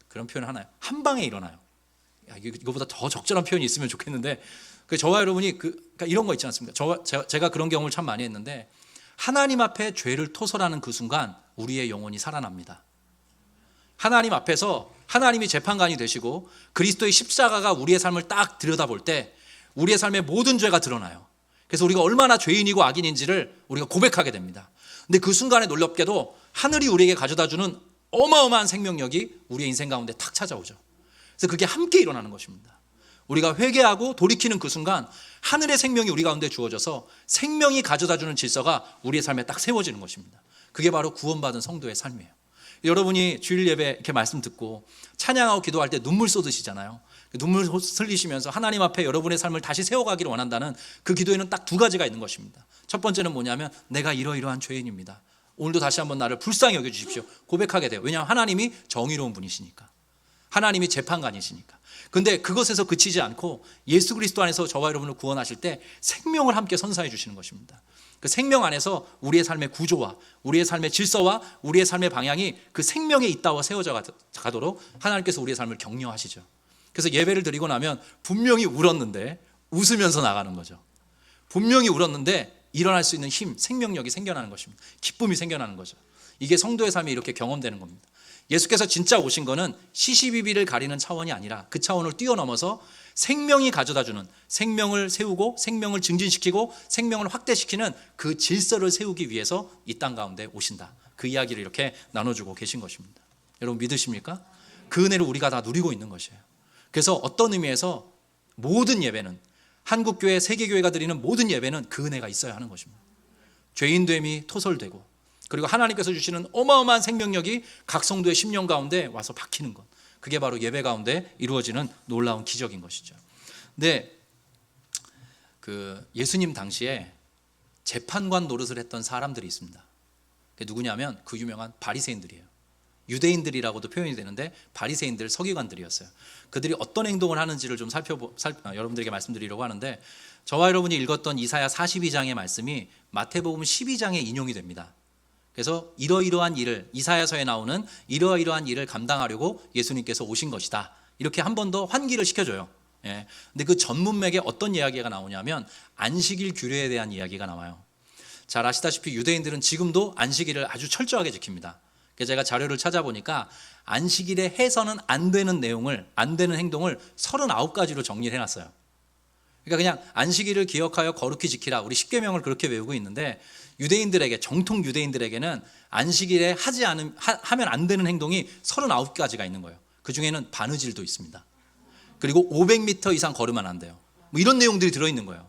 그런 표현 하나요? 한 방에 일어나요. 이거보다 더 적절한 표현이 있으면 좋겠는데, 저와 여러분이 그러니까 이런 거 있지 않습니까? 제가 그런 경험을 참 많이 했는데, 하나님 앞에 죄를 토설하는 그 순간 우리의 영혼이 살아납니다. 하나님 앞에서 하나님이 재판관이 되시고 그리스도의 십자가가 우리의 삶을 딱 들여다볼 때 우리의 삶의 모든 죄가 드러나요. 그래서 우리가 얼마나 죄인이고 악인인지를 우리가 고백하게 됩니다. 근데 그 순간에 놀랍게도 하늘이 우리에게 가져다주는 어마어마한 생명력이 우리의 인생 가운데 탁 찾아오죠. 그래서 그게 함께 일어나는 것입니다. 우리가 회개하고 돌이키는 그 순간 하늘의 생명이 우리 가운데 주어져서 생명이 가져다주는 질서가 우리의 삶에 딱 세워지는 것입니다. 그게 바로 구원받은 성도의 삶이에요. 여러분이 주일 예배 이렇게 말씀 듣고 찬양하고 기도할 때 눈물 쏟으시잖아요. 눈물 흘리시면서 하나님 앞에 여러분의 삶을 다시 세워가기를 원한다는 그 기도에는 딱 두 가지가 있는 것입니다. 첫 번째는 뭐냐면, 내가 이러이러한 죄인입니다. 오늘도 다시 한번 나를 불쌍히 여겨주십시오. 고백하게 돼요. 왜냐하면 하나님이 정의로운 분이시니까, 하나님이 재판관이시니까. 그런데 그것에서 그치지 않고 예수 그리스도 안에서 저와 여러분을 구원하실 때 생명을 함께 선사해 주시는 것입니다. 그 생명 안에서 우리의 삶의 구조와 우리의 삶의 질서와 우리의 삶의 방향이 그 생명에 있다와 세워져 가도록 하나님께서 우리의 삶을 격려하시죠. 그래서 예배를 드리고 나면 분명히 울었는데 웃으면서 나가는 거죠. 분명히 울었는데 일어날 수 있는 힘, 생명력이 생겨나는 것입니다. 기쁨이 생겨나는 거죠. 이게 성도의 삶이 이렇게 경험되는 겁니다. 예수께서 진짜 오신 거는 시시비비를 가리는 차원이 아니라 그 차원을 뛰어넘어서 생명이 가져다주는, 생명을 세우고 생명을 증진시키고 생명을 확대시키는 그 질서를 세우기 위해서 이 땅 가운데 오신다. 그 이야기를 이렇게 나눠주고 계신 것입니다. 여러분 믿으십니까? 그 은혜를 우리가 다 누리고 있는 것이에요. 그래서 어떤 의미에서 모든 예배는, 한국교회, 세계교회가 드리는 모든 예배는 그 은혜가 있어야 하는 것입니다. 죄인됨이 토설되고 그리고 하나님께서 주시는 어마어마한 생명력이 각 성도의 심령 가운데 와서 박히는 것, 그게 바로 예배 가운데 이루어지는 놀라운 기적인 것이죠. 근데 그 예수님 당시에 재판관 노릇을 했던 사람들이 있습니다. 그게 누구냐면 그 유명한 바리새인들이에요. 유대인들이라고도 표현이 되는데 바리새인들, 서기관들이었어요. 그들이 어떤 행동을 하는지를 좀 여러분들에게 말씀드리려고 하는데, 저와 여러분이 읽었던 이사야 42장의 말씀이 마태복음 12장에 인용이 됩니다. 그래서 이러이러한 일을, 이사야서에 나오는 이러이러한 일을 감당하려고 예수님께서 오신 것이다, 이렇게 한 번 더 환기를 시켜줘요. 예. 근데 그 전문맥에 어떤 이야기가 나오냐면 안식일 규례에 대한 이야기가 나와요. 잘 아시다시피 유대인들은 지금도 안식일을 아주 철저하게 지킵니다. 그래서 제가 자료를 찾아보니까 안식일에 해서는 안 되는 내용을, 안 되는 행동을 39가지로 정리를 해놨어요. 그러니까 그냥 안식일을 기억하여 거룩히 지키라, 우리 십계명을 그렇게 외우고 있는데, 유대인들에게, 정통 유대인들에게는 안식일에 하면 안 되는 행동이 39가지가 있는 거예요. 그 중에는 바느질도 있습니다. 그리고 500m 이상 걸으면 안 돼요. 뭐 이런 내용들이 들어있는 거예요.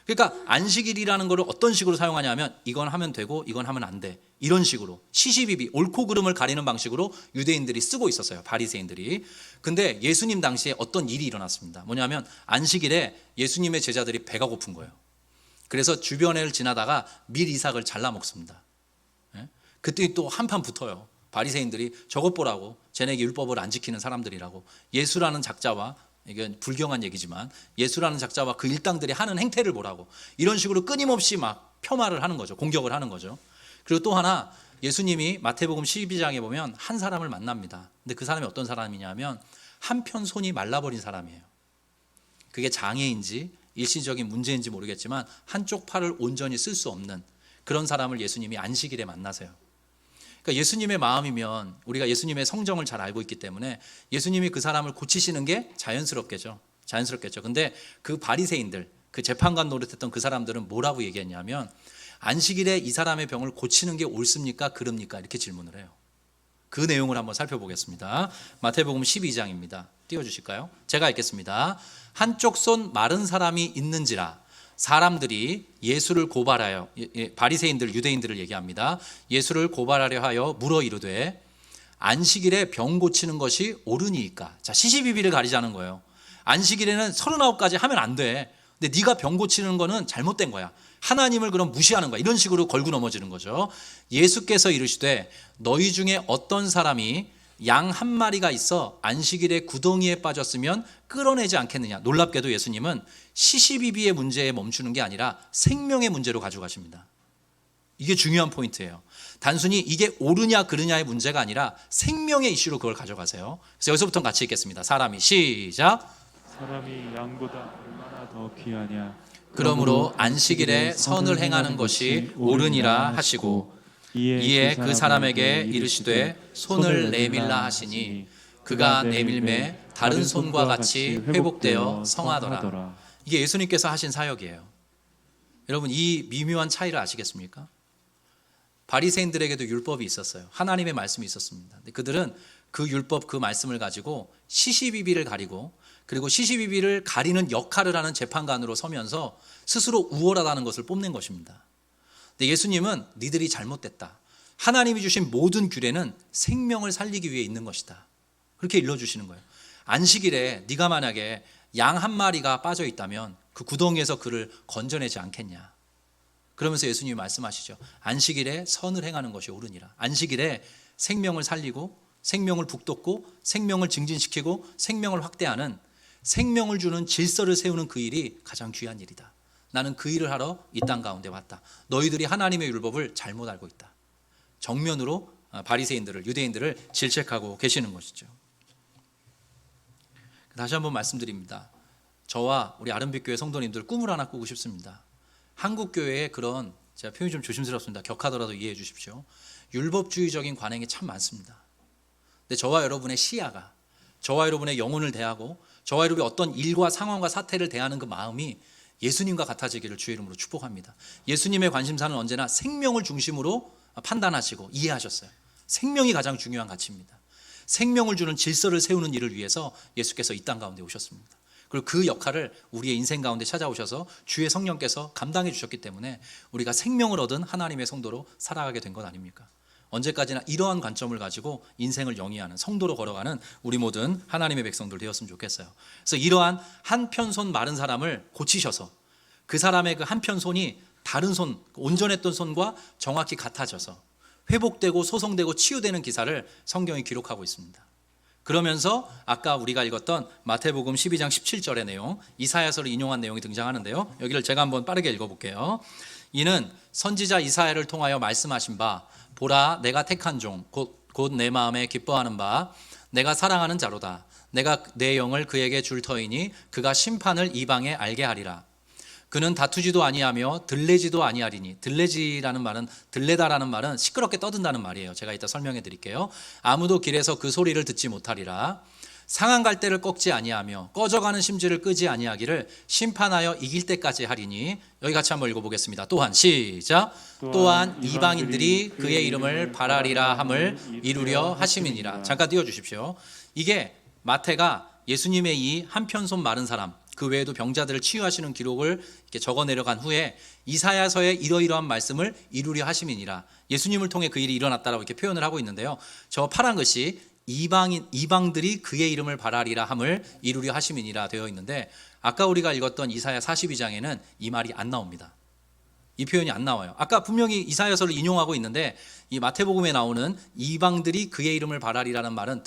그러니까 안식일이라는 것을 어떤 식으로 사용하냐면 이건 하면 되고 이건 하면 안 돼, 이런 식으로 시시비비, 옳고 그름을 가리는 방식으로 유대인들이 쓰고 있었어요, 바리새인들이. 근데 예수님 당시에 어떤 일이 일어났습니다. 뭐냐면 안식일에 예수님의 제자들이 배가 고픈 거예요. 그래서 주변을 지나다가 밀 이삭을 잘라 먹습니다. 그때 또 한판 붙어요. 바리새인들이 저것 보라고, 쟤네게 율법을 안 지키는 사람들이라고. 예수라는 작자와, 이건 불경한 얘기지만 예수라는 작자와 그 일당들이 하는 행태를 보라고, 이런 식으로 끊임없이 막 폄하를 하는 거죠. 공격을 하는 거죠. 그리고 또 하나, 예수님이 마태복음 12장에 보면 한 사람을 만납니다. 근데 그 사람이 어떤 사람이냐면 한편 손이 말라버린 사람이에요. 그게 장애인지 일시적인 문제인지 모르겠지만 한쪽 팔을 온전히 쓸 수 없는 그런 사람을 예수님이 안식일에 만나세요. 그러니까 예수님의 마음이면, 우리가 예수님의 성정을 잘 알고 있기 때문에 예수님이 그 사람을 고치시는 게 자연스럽겠죠. 근데 그 바리새인들, 그 재판관 노릇했던 그 사람들은 뭐라고 얘기했냐면, 안식일에 이 사람의 병을 고치는 게 옳습니까, 그릅니까, 이렇게 질문을 해요. 그 내용을 한번 살펴보겠습니다. 마태복음 12장입니다. 띄워주실까요? 제가 읽겠습니다. 한쪽 손 마른 사람이 있는지라 사람들이 예수를 고발하여, 바리새인들, 유대인들을 얘기합니다. 예수를 고발하려 하여 물어 이르되 안식일에 병 고치는 것이 옳으니까. 자, 시시비비를 가리자는 거예요. 안식일에는 39가지 하면 안 돼. 근데 네가 병 고치는 거는 잘못된 거야. 하나님을 그럼 무시하는 거야. 이런 식으로 걸고 넘어지는 거죠. 예수께서 이르시되 너희 중에 어떤 사람이 양 한 마리가 있어 안식일에 구덩이에 빠졌으면 끌어내지 않겠느냐. 놀랍게도 예수님은 시시비비의 문제에 멈추는 게 아니라 생명의 문제로 가져가십니다. 이게 중요한 포인트예요. 단순히 이게 옳으냐 그르냐의 문제가 아니라 생명의 이슈로 그걸 가져가세요. 그래서 여기서부터 같이 읽겠습니다. 사람이, 시작. 사람이 양보다 얼마나 더 귀하냐. 그러므로 안식일에 선을 행하는 것이 옳으니라 하시고 이에 그 사람에게 이르시되 손을 내밀라 하시니 그가 내밀매 다른 손과 같이 회복되어 성하더라. 이게 예수님께서 하신 사역이에요. 여러분, 이 미묘한 차이를 아시겠습니까? 바리새인들에게도 율법이 있었어요. 하나님의 말씀이 있었습니다. 근데 그들은 그 율법, 그 말씀을 가지고 시시비비를 가리고, 그리고 시시비비를 가리는 역할을 하는 재판관으로 서면서 스스로 우월하다는 것을 뽐낸 것입니다. 근데 예수님은 니들이 잘못됐다. 하나님이 주신 모든 규례는 생명을 살리기 위해 있는 것이다. 그렇게 일러주시는 거예요. 안식일에 네가 만약에 양 한 마리가 빠져 있다면 그 구덩이에서 그를 건져내지 않겠냐. 그러면서 예수님이 말씀하시죠. 안식일에 선을 행하는 것이 옳으니라. 안식일에 생명을 살리고 생명을 북돋고 생명을 증진시키고 생명을 확대하는, 생명을 주는 질서를 세우는 그 일이 가장 귀한 일이다. 나는 그 일을 하러 이 땅 가운데 왔다. 너희들이 하나님의 율법을 잘못 알고 있다. 정면으로 바리새인들을, 유대인들을 질책하고 계시는 것이죠. 다시 한번 말씀드립니다. 저와 우리 아름빛교회 성도님들 꿈을 하나 꾸고 싶습니다. 한국교회에 그런, 제가 표현이 좀 조심스럽습니다. 격하더라도 이해해 주십시오. 율법주의적인 관행이 참 많습니다. 근데 저와 여러분의 시야가, 저와 여러분의 영혼을 대하고 저와 여러분의 어떤 일과 상황과 사태를 대하는 그 마음이 예수님과 같아지기를 주의 이름으로 축복합니다. 예수님의 관심사는 언제나 생명을 중심으로 판단하시고 이해하셨어요. 생명이 가장 중요한 가치입니다. 생명을 주는 질서를 세우는 일을 위해서 예수께서 이 땅 가운데 오셨습니다. 그리고 그 역할을 우리의 인생 가운데 찾아오셔서 주의 성령께서 감당해 주셨기 때문에 우리가 생명을 얻은 하나님의 성도로 살아가게 된 것 아닙니까? 언제까지나 이러한 관점을 가지고 인생을 영위하는 성도로 걸어가는 우리 모든 하나님의 백성들 되었으면 좋겠어요. 그래서 이러한 한편 손 마른 사람을 고치셔서 그 사람의 그 한편 손이 다른 손, 온전했던 손과 정확히 같아져서 회복되고 소성되고 치유되는 기사를 성경이 기록하고 있습니다. 그러면서 아까 우리가 읽었던 마태복음 12장 17절의 내용, 이사야서를 인용한 내용이 등장하는데요. 여기를 제가 한번 빠르게 읽어볼게요. 이는 선지자 이사야를 통하여 말씀하신 바, 보라 내가 택한 종 곧 내 마음에 기뻐하는 바 내가 사랑하는 자로다. 내가 내 영을 그에게 줄 터이니 그가 심판을 이방에 알게 하리라. 그는 다투지도 아니하며 들레지도 아니하리니, 들레지라는 말은, 들레다라는 말은 시끄럽게 떠든다는 말이에요. 제가 이따 설명해 드릴게요. 아무도 길에서 그 소리를 듣지 못하리라. 상한 갈대를 꺾지 아니하며 꺼져가는 심지를 끄지 아니하기를 심판하여 이길 때까지 하리니. 여기 같이 한번 읽어보겠습니다. 또한 시작. 또한 이방인들이 그의 이름을 바라리라 함을 이루려 하심이니라. 잠깐 띄워주십시오. 이게 마태가 예수님의 이 한편손 마른 사람, 그 외에도 병자들을 치유하시는 기록을 이렇게 적어 내려간 후에 이사야서의 이러이러한 말씀을 이루려 하심이니라. 예수님을 통해 그 일이 일어났다라고 이렇게 표현을 하고 있는데요. 저 파란 것이 이방들이 그의 이름을 바라리라 함을 이루려 하심이니라 되어 있는데, 아까 우리가 읽었던 이사야 42장에는 이 말이 안 나옵니다. 이 표현이 안 나와요. 아까 분명히 이사야서를 인용하고 있는데 이 마태복음에 나오는 이방들이 그의 이름을 바라리라는 말은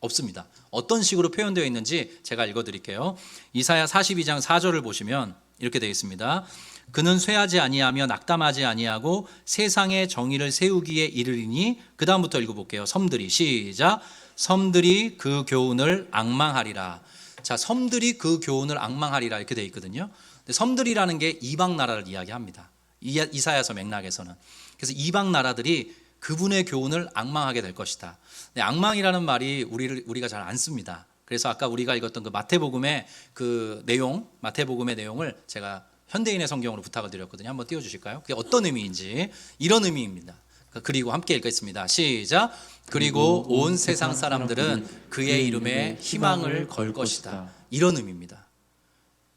없습니다. 어떤 식으로 표현되어 있는지 제가 읽어드릴게요. 이사야 42장 4절을 보시면 이렇게 되어 있습니다. 그는 쇠하지 아니하며 낙담하지 아니하고 세상의 정의를 세우기에 이르리니. 그 다음부터 읽어볼게요. 섬들이 시작. 섬들이 그 교훈을 앙망하리라. 자, 섬들이 그 교훈을 앙망하리라 이렇게 되어 있거든요. 근데 섬들이라는 게 이방 나라를 이야기합니다. 이사야서 맥락에서는. 그래서 이방 나라들이 그분의 교훈을 앙망하게 될 것이다. 근데 앙망이라는 말이 우리가 잘 안 씁니다. 그래서 아까 우리가 읽었던 그 마태복음의 그 내용, 마태복음의 내용을 제가 현대인의 성경으로 부탁을 드렸거든요. 한번 띄워주실까요? 그게 어떤 의미인지. 이런 의미입니다. 그리고 함께 읽겠습니다. 시작. 그리고 온 세상 사람들은 그의 이름에 희망을 걸 것이다. 이런 의미입니다.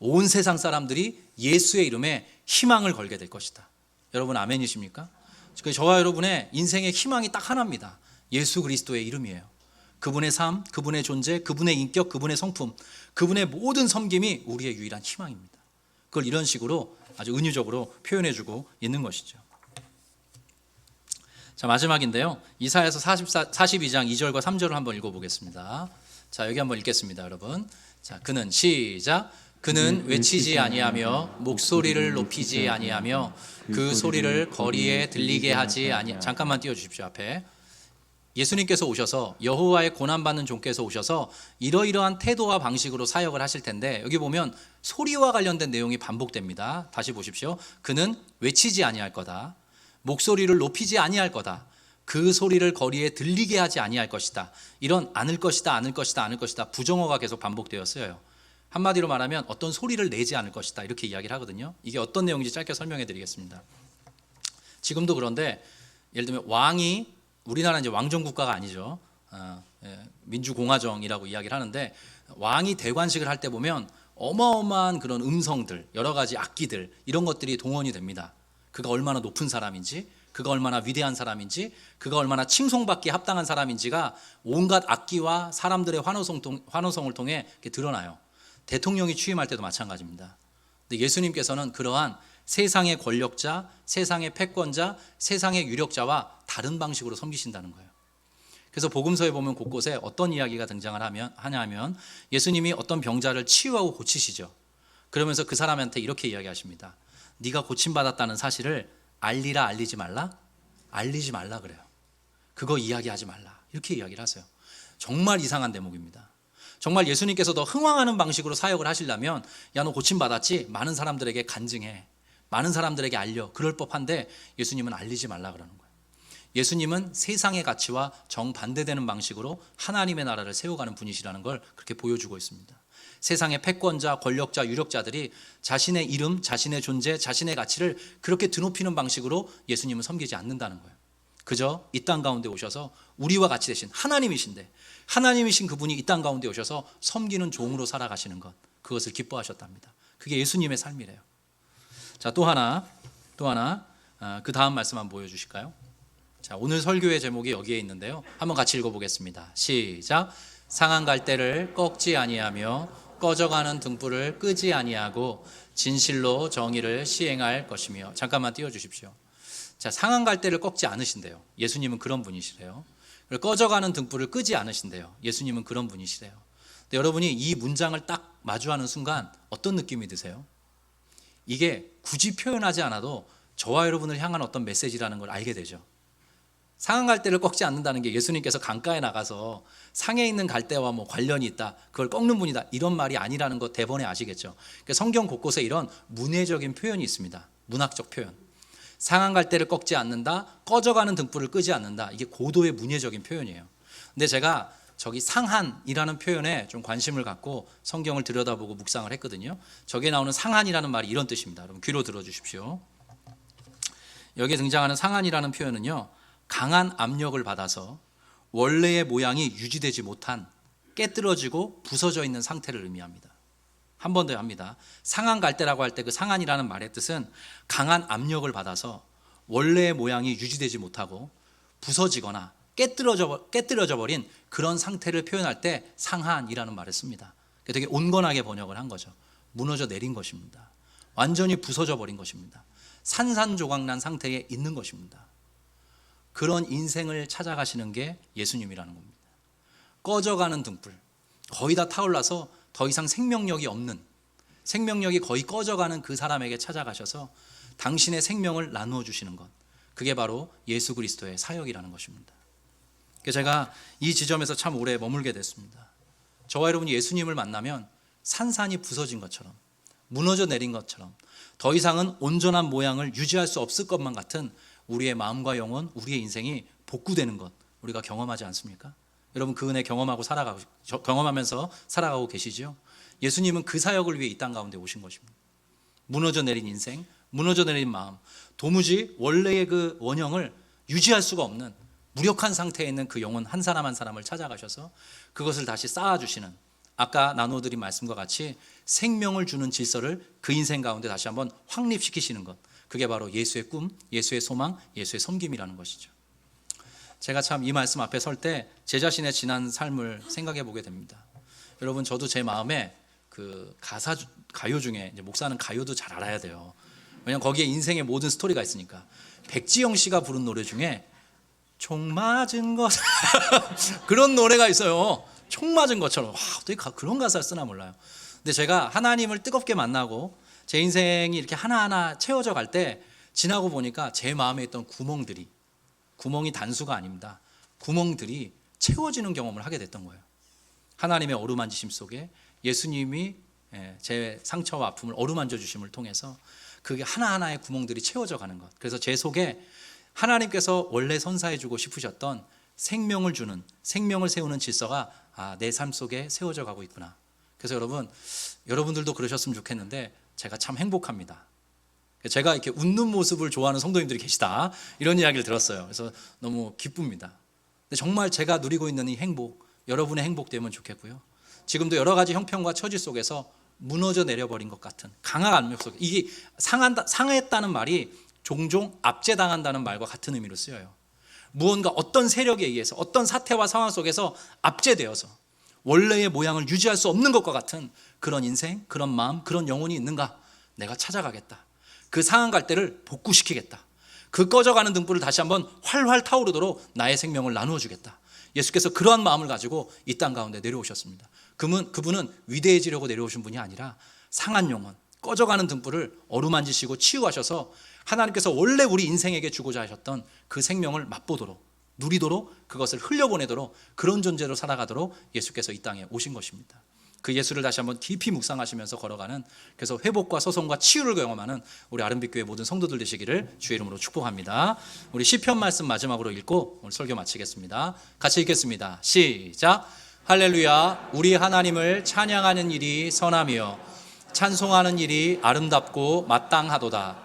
온 세상 사람들이 예수의 이름에 희망을 걸게 될 것이다. 여러분 아멘이십니까? 저와 여러분의 인생의 희망이 딱 하나입니다. 예수 그리스도의 이름이에요. 그분의 삶, 그분의 존재, 그분의 인격, 그분의 성품, 그분의 모든 섬김이 우리의 유일한 희망입니다. 그걸 이런 식으로 아주 은유적으로 표현해주고 있는 것이죠. 자, 마지막인데요. 이사야서 42장 2절과 3절을 한번 읽어보겠습니다. 자, 여기 한번 읽겠습니다, 여러분. 자, 그는 시작. 그는 외치지 아니하며 목소리를 높이지 아니하며 그 소리를 거리에 들리게 하지 아니. 잠깐만 띄워주십시오. 앞에 예수님께서 오셔서, 여호와의 고난받는 종께서 오셔서 이러이러한 태도와 방식으로 사역을 하실 텐데, 여기 보면 소리와 관련된 내용이 반복됩니다. 다시 보십시오. 그는 외치지 아니할 거다. 목소리를 높이지 아니할 거다. 그 소리를 거리에 들리게 하지 아니할 것이다. 이런 않을 것이다, 않을 것이다, 않을 것이다 부정어가 계속 반복되었어요. 한마디로 말하면 어떤 소리를 내지 않을 것이다 이렇게 이야기를 하거든요. 이게 어떤 내용인지 짧게 설명해 드리겠습니다. 지금도 그런데 예를 들면 왕이, 우리나라는 이제 왕정 국가가 아니죠. 민주공화정이라고 이야기를 하는데, 왕이 대관식을 할 때 보면 어마어마한 그런 음성들, 여러 가지 악기들 이런 것들이 동원이 됩니다. 그가 얼마나 높은 사람인지, 그가 얼마나 위대한 사람인지, 그가 얼마나 칭송받기에 합당한 사람인지가 온갖 악기와 사람들의 환호성을 통해 이렇게 드러나요. 대통령이 취임할 때도 마찬가지입니다. 근데 예수님께서는 그러한 세상의 권력자, 세상의 패권자, 세상의 유력자와 다른 방식으로 섬기신다는 거예요. 그래서 복음서에 보면 곳곳에 어떤 이야기가 등장을 하냐면 예수님이 어떤 병자를 치유하고 고치시죠. 그러면서 그 사람한테 이렇게 이야기하십니다. 네가 고침받았다는 사실을 알리라, 알리지 말라? 알리지 말라 그래요. 그거 이야기하지 말라. 이렇게 이야기를 하세요. 정말 이상한 대목입니다. 정말 예수님께서 더 흥왕하는 방식으로 사역을 하시려면, 야, 너 고침받았지? 많은 사람들에게 간증해. 많은 사람들에게 알려. 그럴 법한데 예수님은 알리지 말라 그러는 거예요. 예수님은 세상의 가치와 정반대되는 방식으로 하나님의 나라를 세워가는 분이시라는 걸 그렇게 보여주고 있습니다. 세상의 패권자, 권력자, 유력자들이 자신의 이름, 자신의 존재, 자신의 가치를 그렇게 드높이는 방식으로 예수님은 섬기지 않는다는 거예요. 그저 이 땅 가운데 오셔서 우리와 같이 되신 하나님이신데, 하나님이신 그분이 이 땅 가운데 오셔서 섬기는 종으로 살아가시는 것, 그것을 기뻐하셨답니다. 그게 예수님의 삶이래요. 자, 또 하나 그 다음 말씀 한번 보여주실까요? 자, 오늘 설교의 제목이 여기에 있는데요, 한번 같이 읽어보겠습니다. 시작. 상한 갈대를 꺾지 아니하며 꺼져가는 등불을 끄지 아니하고 진실로 정의를 시행할 것이며. 잠깐만 띄워주십시오. 자, 상한 갈대를 꺾지 않으신대요. 예수님은 그런 분이시래요. 꺼져가는 등불을 끄지 않으신대요. 예수님은 그런 분이시래요. 근데 여러분이 이 문장을 딱 마주하는 순간 어떤 느낌이 드세요? 이게 굳이 표현하지 않아도 저와 여러분을 향한 어떤 메시지라는 걸 알게 되죠. 상한 갈대를 꺾지 않는다는 게 예수님께서 강가에 나가서 상에 있는 갈대와 뭐 관련이 있다, 그걸 꺾는 분이다, 이런 말이 아니라는 거 대번에 아시겠죠. 그러니까 성경 곳곳에 이런 문해적인 표현이 있습니다. 문학적 표현. 상한 갈대를 꺾지 않는다, 꺼져가는 등불을 끄지 않는다, 이게 고도의 문예적인 표현이에요. 근데 제가 저기 상한이라는 표현에 좀 관심을 갖고 성경을 들여다보고 묵상을 했거든요. 저기에 나오는 상한이라는 말이 이런 뜻입니다. 여러분 귀로 들어주십시오. 여기에 등장하는 상한이라는 표현은요, 강한 압력을 받아서 원래의 모양이 유지되지 못한, 깨뜨려지고 부서져 있는 상태를 의미합니다. 한 번 더 합니다. 상한 갈대라고 할 때 그 상한이라는 말의 뜻은 강한 압력을 받아서 원래의 모양이 유지되지 못하고 부서지거나 깨뜨려져 버린 그런 상태를 표현할 때 상한이라는 말을 씁니다. 되게 온건하게 번역을 한 거죠. 무너져 내린 것입니다. 완전히 부서져 버린 것입니다. 산산조각난 상태에 있는 것입니다. 그런 인생을 찾아가시는 게 예수님이라는 겁니다. 꺼져가는 등불, 거의 다 타올라서 더 이상 생명력이 없는, 생명력이 거의 꺼져가는 그 사람에게 찾아가셔서 당신의 생명을 나누어 주시는 것, 그게 바로 예수 그리스도의 사역이라는 것입니다. 제가 이 지점에서 참 오래 머물게 됐습니다. 저와 여러분이 예수님을 만나면 산산이 부서진 것처럼, 무너져 내린 것처럼, 더 이상은 온전한 모양을 유지할 수 없을 것만 같은 우리의 마음과 영혼, 우리의 인생이 복구되는 것, 우리가 경험하지 않습니까? 여러분 그 은혜 경험하면서 살아가고 계시죠? 예수님은 그 사역을 위해 이 땅 가운데 오신 것입니다. 무너져 내린 인생, 무너져 내린 마음, 도무지 원래의 그 원형을 유지할 수가 없는 무력한 상태에 있는 그 영혼 한 사람 한 사람을 찾아가셔서 그것을 다시 쌓아주시는, 아까 나누어드린 말씀과 같이 생명을 주는 질서를 그 인생 가운데 다시 한번 확립시키시는 것, 그게 바로 예수의 꿈, 예수의 소망, 예수의 섬김이라는 것이죠. 제가 참 이 말씀 앞에 설 때 제 자신의 지난 삶을 생각해 보게 됩니다. 여러분 저도 제 마음에 그 가요 중에, 이제 목사는 가요도 잘 알아야 돼요. 왜냐하면 거기에 인생의 모든 스토리가 있으니까. 백지영 씨가 부른 노래 중에 총 맞은 것 그런 노래가 있어요. 총 맞은 것처럼. 와, 어떻게 그런 가사를 쓰나 몰라요. 근데 제가 하나님을 뜨겁게 만나고 제 인생이 이렇게 하나하나 채워져 갈 때 지나고 보니까 제 마음에 있던 구멍이 단수가 아닙니다. 구멍들이 채워지는 경험을 하게 됐던 거예요. 하나님의 어루만지심 속에 예수님이 제 상처와 아픔을 어루만져 주심을 통해서 그게 하나하나의 구멍들이 채워져 가는 것. 그래서 제 속에 하나님께서 원래 선사해 주고 싶으셨던 생명을 주는, 생명을 세우는 질서가 내 삶 속에 세워져 가고 있구나. 그래서 여러분들도 그러셨으면 좋겠는데 제가 참 행복합니다. 제가 이렇게 웃는 모습을 좋아하는 성도님들이 계시다, 이런 이야기를 들었어요. 그래서 너무 기쁩니다. 근데 정말 제가 누리고 있는 이 행복, 여러분의 행복 되면 좋겠고요. 지금도 여러 가지 형편과 처지 속에서 무너져 내려버린 것 같은 강한 압력 속에, 이게 상했다는 말이 종종 압제당한다는 말과 같은 의미로 쓰여요. 무언가 어떤 세력에 의해서 어떤 사태와 상황 속에서 압제되어서 원래의 모양을 유지할 수 없는 것과 같은 그런 인생, 그런 마음, 그런 영혼이 있는가? 내가 찾아가겠다. 그 상한 갈대를 복구시키겠다. 그 꺼져가는 등불을 다시 한번 활활 타오르도록 나의 생명을 나누어 주겠다. 예수께서 그러한 마음을 가지고 이 땅 가운데 내려오셨습니다. 그분은 위대해지려고 내려오신 분이 아니라 상한 영혼, 꺼져가는 등불을 어루만지시고 치유하셔서 하나님께서 원래 우리 인생에게 주고자 하셨던 그 생명을 맛보도록, 누리도록, 그것을 흘려보내도록, 그런 존재로 살아가도록 예수께서 이 땅에 오신 것입니다. 그 예수를 다시 한번 깊이 묵상하시면서 걸어가는, 그래서 회복과 소송과 치유를 경험하는 우리 아름빛교회 모든 성도들 되시기를 주의 이름으로 축복합니다. 우리 시편 말씀 마지막으로 읽고 오늘 설교 마치겠습니다. 같이 읽겠습니다. 시작. 할렐루야. 우리 하나님을 찬양하는 일이 선하며 찬송하는 일이 아름답고 마땅하도다.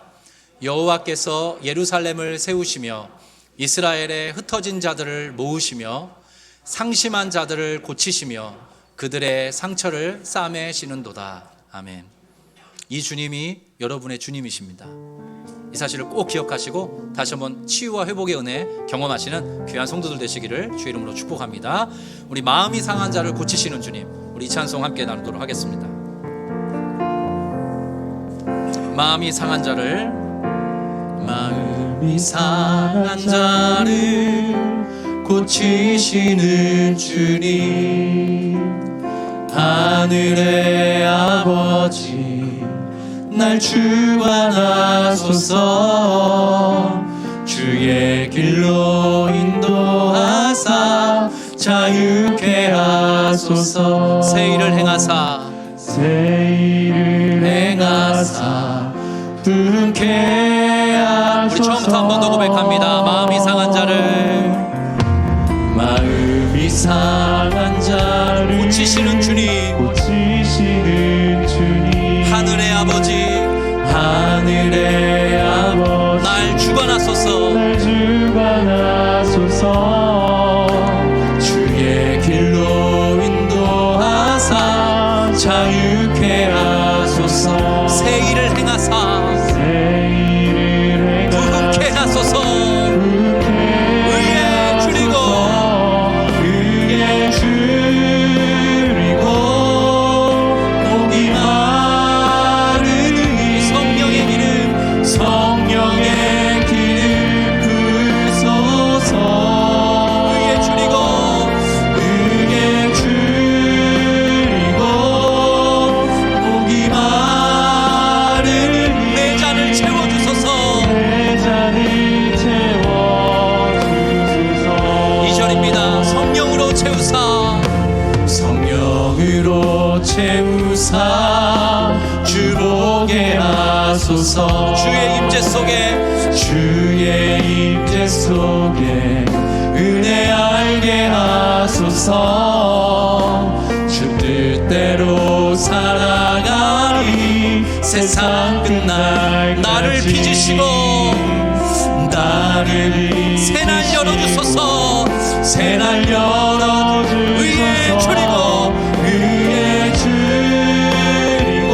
여호와께서 예루살렘을 세우시며 이스라엘의 흩어진 자들을 모으시며 상심한 자들을 고치시며 그들의 상처를 싸매시는도다. 아멘. 이 주님이 여러분의 주님이십니다. 이 사실을 꼭 기억하시고 다시 한번 치유와 회복의 은혜 경험하시는 귀한 성도들 되시기를 주의 이름으로 축복합니다. 우리 마음이 상한 자를 고치시는 주님, 우리 이 찬송 함께 나누도록 하겠습니다. 마음이 상한 자를, 마음이 상한 자를 고치시는 주님, 하늘의 아버지 날 주관하소서. 주의 길로 인도하사 자유케 하소서. 새 일을 행하사 부흥케 하소서. 우리 처음부터 한 번 더 고백합니다. 마음이 상한 자를 고치시는 주님, 하늘의 아버지 날 주관하소서. 주의 길로 인도하사 자유케 하소서. 새 일을 행하사 부흥케 하소서. 의에 줄이고 목이 마르니 성령의 기름 부으소서. 의에 줄이고 목이 마르니 내 잔을 채워주소서. 이 절입니다. 성령으로 채우사 주보게 하소서. 주의 임재 속에 은혜 알게 하소서. 주 뜻대로 살아가리. 세상 끝날 나를 빚으시고 새날 열어주소서. 새날 열어주소서. 의에 줄이고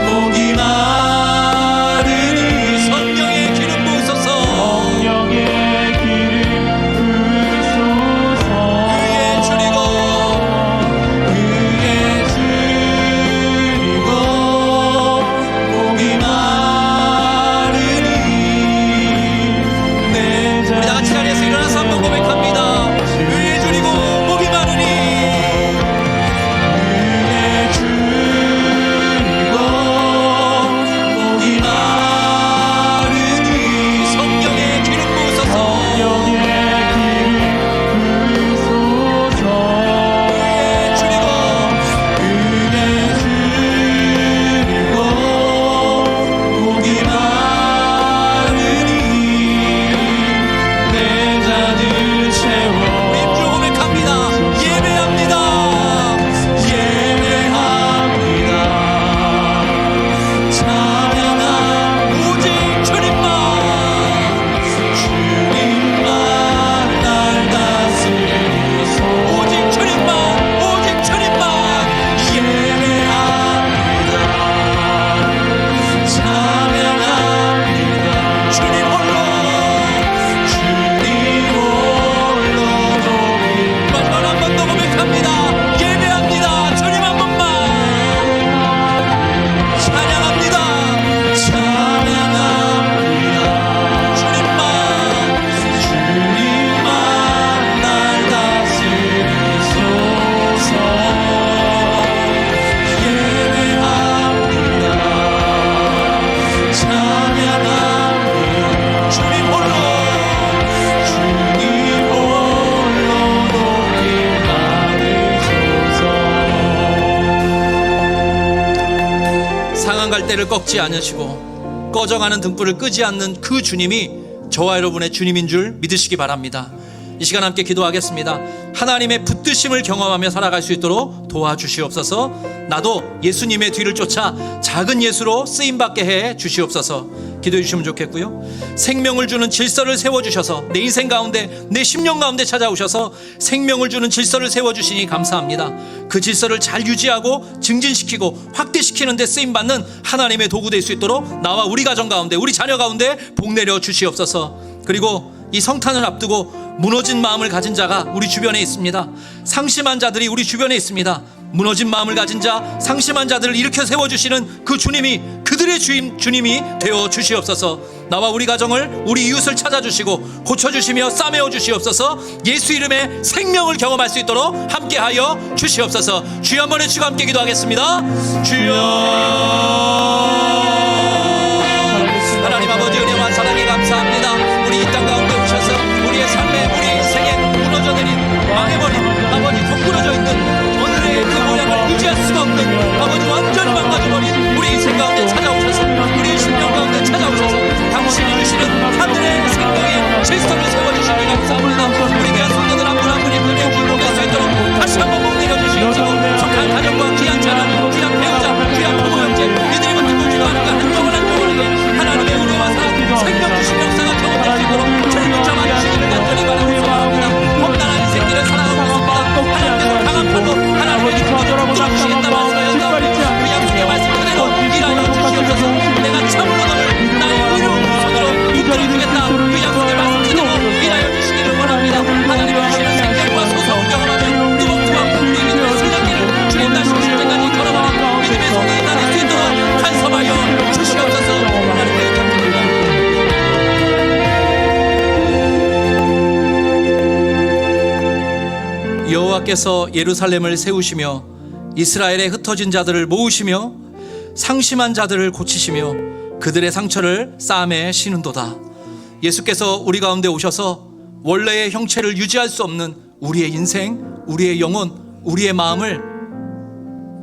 목이 마르니 성령의 기름 부으소서. 의에 줄이고 목이 마르니. 우리 다 같이 자리에서 일어나서 한번 고백합니다. 의에 줄이고 목이 마르니. 성령의 기름 부으소서. 의에 줄이고 목이 마르니 내 잔을 채워. 민주 고백합니다. 예배합니다. 찬양하 오직 주님만 날 다스리소. 오직 주님만 예배합니다. 찬양합니다. 주님 홀로 높이 한 번 더 고백합니다. 예배합니다. 주님 한 번만 찬양합니다. 주님만 날 다스리소서. 예배합니다. 찬양합니다. 주님 홀로 높이 받으소서. 상한 갈대를 꺾지 않으시고 꺼져가는 등불을 끄지 않는 그 주님이 저와 여러분의 주님인 줄 믿으시기 바랍니다. 이 시간 함께 기도하겠습니다. 하나님의 붙드심을 경험하며 살아갈 수 있도록 도와주시옵소서. 나도 예수님의 뒤를 쫓아 작은 예수로 쓰임받게 해 주시옵소서. 기도해 주시면 좋겠고요. 생명을 주는 질서를 세워주셔서 내 인생 가운데, 내 심령 가운데 찾아오셔서 생명을 주는 질서를 세워주시니 감사합니다. 그 질서를 잘 유지하고 증진시키고 확대시키는 데 쓰임받는 하나님의 도구 될 수 있도록 나와 우리 가정 가운데, 우리 자녀 가운데 복 내려 주시옵소서. 그리고 이 성탄을 앞두고 무너진 마음을 가진 자가 우리 주변에 있습니다. 상심한 자들이 우리 주변에 있습니다. 무너진 마음을 가진 자, 상심한 자들을 일으켜 세워주시는 그 주님이, 그들의 주님이 되어 주시옵소서. 나와 우리 가정을, 우리 이웃을 찾아주시고 고쳐주시며 싸매어 주시옵소서. 예수 이름의 생명을 경험할 수 있도록 함께하여 주시옵소서. 주여 한번 외치고 함께 기도하겠습니다. 주여. 하나님 아버지 은혜와 사랑에 감사합니다. 우리 이 땅 가운데 오셔서 우리의 삶에, 우리의 인생에 무너져내린, 망해버린, 아버지 덩그러져 있는 오늘의 그 모양을 유지할 수가 없는, 아버지 완전히 망가져버린 우리 인생 가운데 찾아오셔서, 우리의 심령 가운데 찾아오셔서 당신이 주시는 하늘의 생명의 질서를 세워주시니 감사합니다. 우리 귀한 성도들 한 분 한 분이 그의 주인공 될 수 있도록 다시 한번 복 내려주시옵소서. 속한 가정과 귀한 자녀, 귀한 배우자, 귀한 부모 형제, 이들이 붙들고 기도하는 그 한정을 하나님의 은혜와 사랑, 생명 주신 역사가 경험될 수 있도록 저를 붙잡아 주시기를 간절히 바라고 소망합니다. 험난한 인생길을 살아가고 있습니다. 하나님께서 강한 팔로 하나님의 기쁨을 뚫어주시겠다 말씀하셨다. 그 약속의 말씀 그대로 일하여 주시옵소서. 내가 참으로 너를 나의 의로운 손으로 이끌어주겠다. 그 약속의 말씀 그대로 일하여 주시기를 원합니다. 하나님의 주시는 생명과 소성을 경험하며 뜨겁고 우리 믿음의 새벽길을 주님 다시 오실 때까지 걸어가는 믿음의 손에 나를 수 있도록 간섭하여 주시옵소서. 하나님께 감사합니다. 여호와께서 예루살렘을 세우시며 이스라엘의 흩어진 자들을 모으시며 상심한 자들을 고치시며 그들의 상처를 싸매 시는도다. 예수께서 우리 가운데 오셔서 원래의 형체를 유지할 수 없는 우리의 인생, 우리의 영혼, 우리의 마음을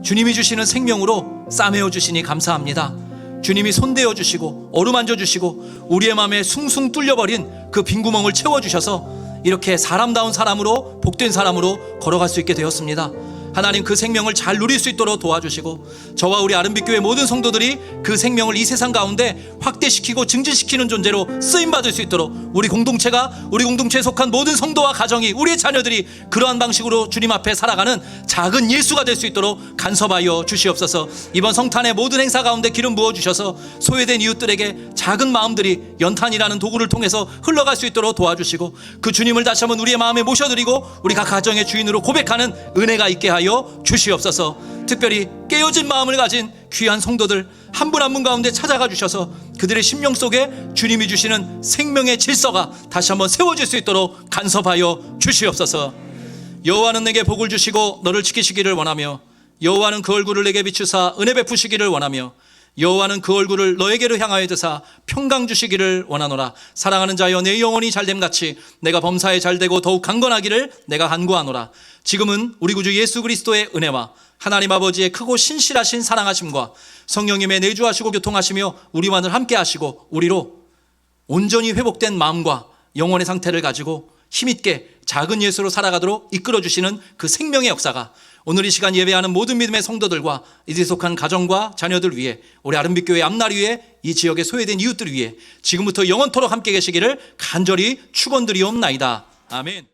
주님이 주시는 생명으로 싸매어 주시니 감사합니다. 주님이 손대어 주시고 어루만져 주시고 우리의 마음에 숭숭 뚫려버린 그 빈구멍을 채워주셔서 이렇게 사람다운 사람으로, 복된 사람으로 걸어갈 수 있게 되었습니다. 하나님 그 생명을 잘 누릴 수 있도록 도와주시고 저와 우리 아름빛교회 모든 성도들이 그 생명을 이 세상 가운데 확대시키고 증진시키는 존재로 쓰임받을 수 있도록 우리 공동체에 속한 모든 성도와 가정이, 우리의 자녀들이 그러한 방식으로 주님 앞에 살아가는 작은 예수가 될 수 있도록 간섭하여 주시옵소서. 이번 성탄의 모든 행사 가운데 기름 부어주셔서 소외된 이웃들에게 작은 마음들이 연탄이라는 도구를 통해서 흘러갈 수 있도록 도와주시고 그 주님을 다시 한번 우리의 마음에 모셔드리고 우리 각 가정의 주인으로 고백하는 은혜가 있게 하여 주시옵소서. 특별히 깨어진 마음을 가진 귀한 성도들 한 분 한 분 가운데 찾아가 주셔서 그들의 심령 속에 주님이 주시는 생명의 질서가 다시 한번 세워질 수 있도록 간섭하여 주시옵소서. 여호와는 내게 복을 주시고 너를 지키시기를 원하며 여호와는 그 얼굴을 내게 비추사 은혜 베푸시기를 원하며 여호와는 그 얼굴을 너에게로 향하여 드사 평강 주시기를 원하노라. 사랑하는 자여 내 영혼이 잘됨같이 내가 범사에 잘되고 더욱 강건하기를 내가 간구하노라. 지금은 우리 구주 예수 그리스도의 은혜와 하나님 아버지의 크고 신실하신 사랑하심과 성령님의 내주하시고 교통하시며 우리만을 함께 하시고 우리로 온전히 회복된 마음과 영혼의 상태를 가지고 힘있게 작은 예수로 살아가도록 이끌어주시는 그 생명의 역사가 오늘 이 시간 예배하는 모든 믿음의 성도들과 이들에 속한 가정과 자녀들 위해, 우리 아름빛교회 앞날 위에, 이 지역의 소외된 이웃들 위해 지금부터 영원토록 함께 계시기를 간절히 축원드리옵나이다. 아멘.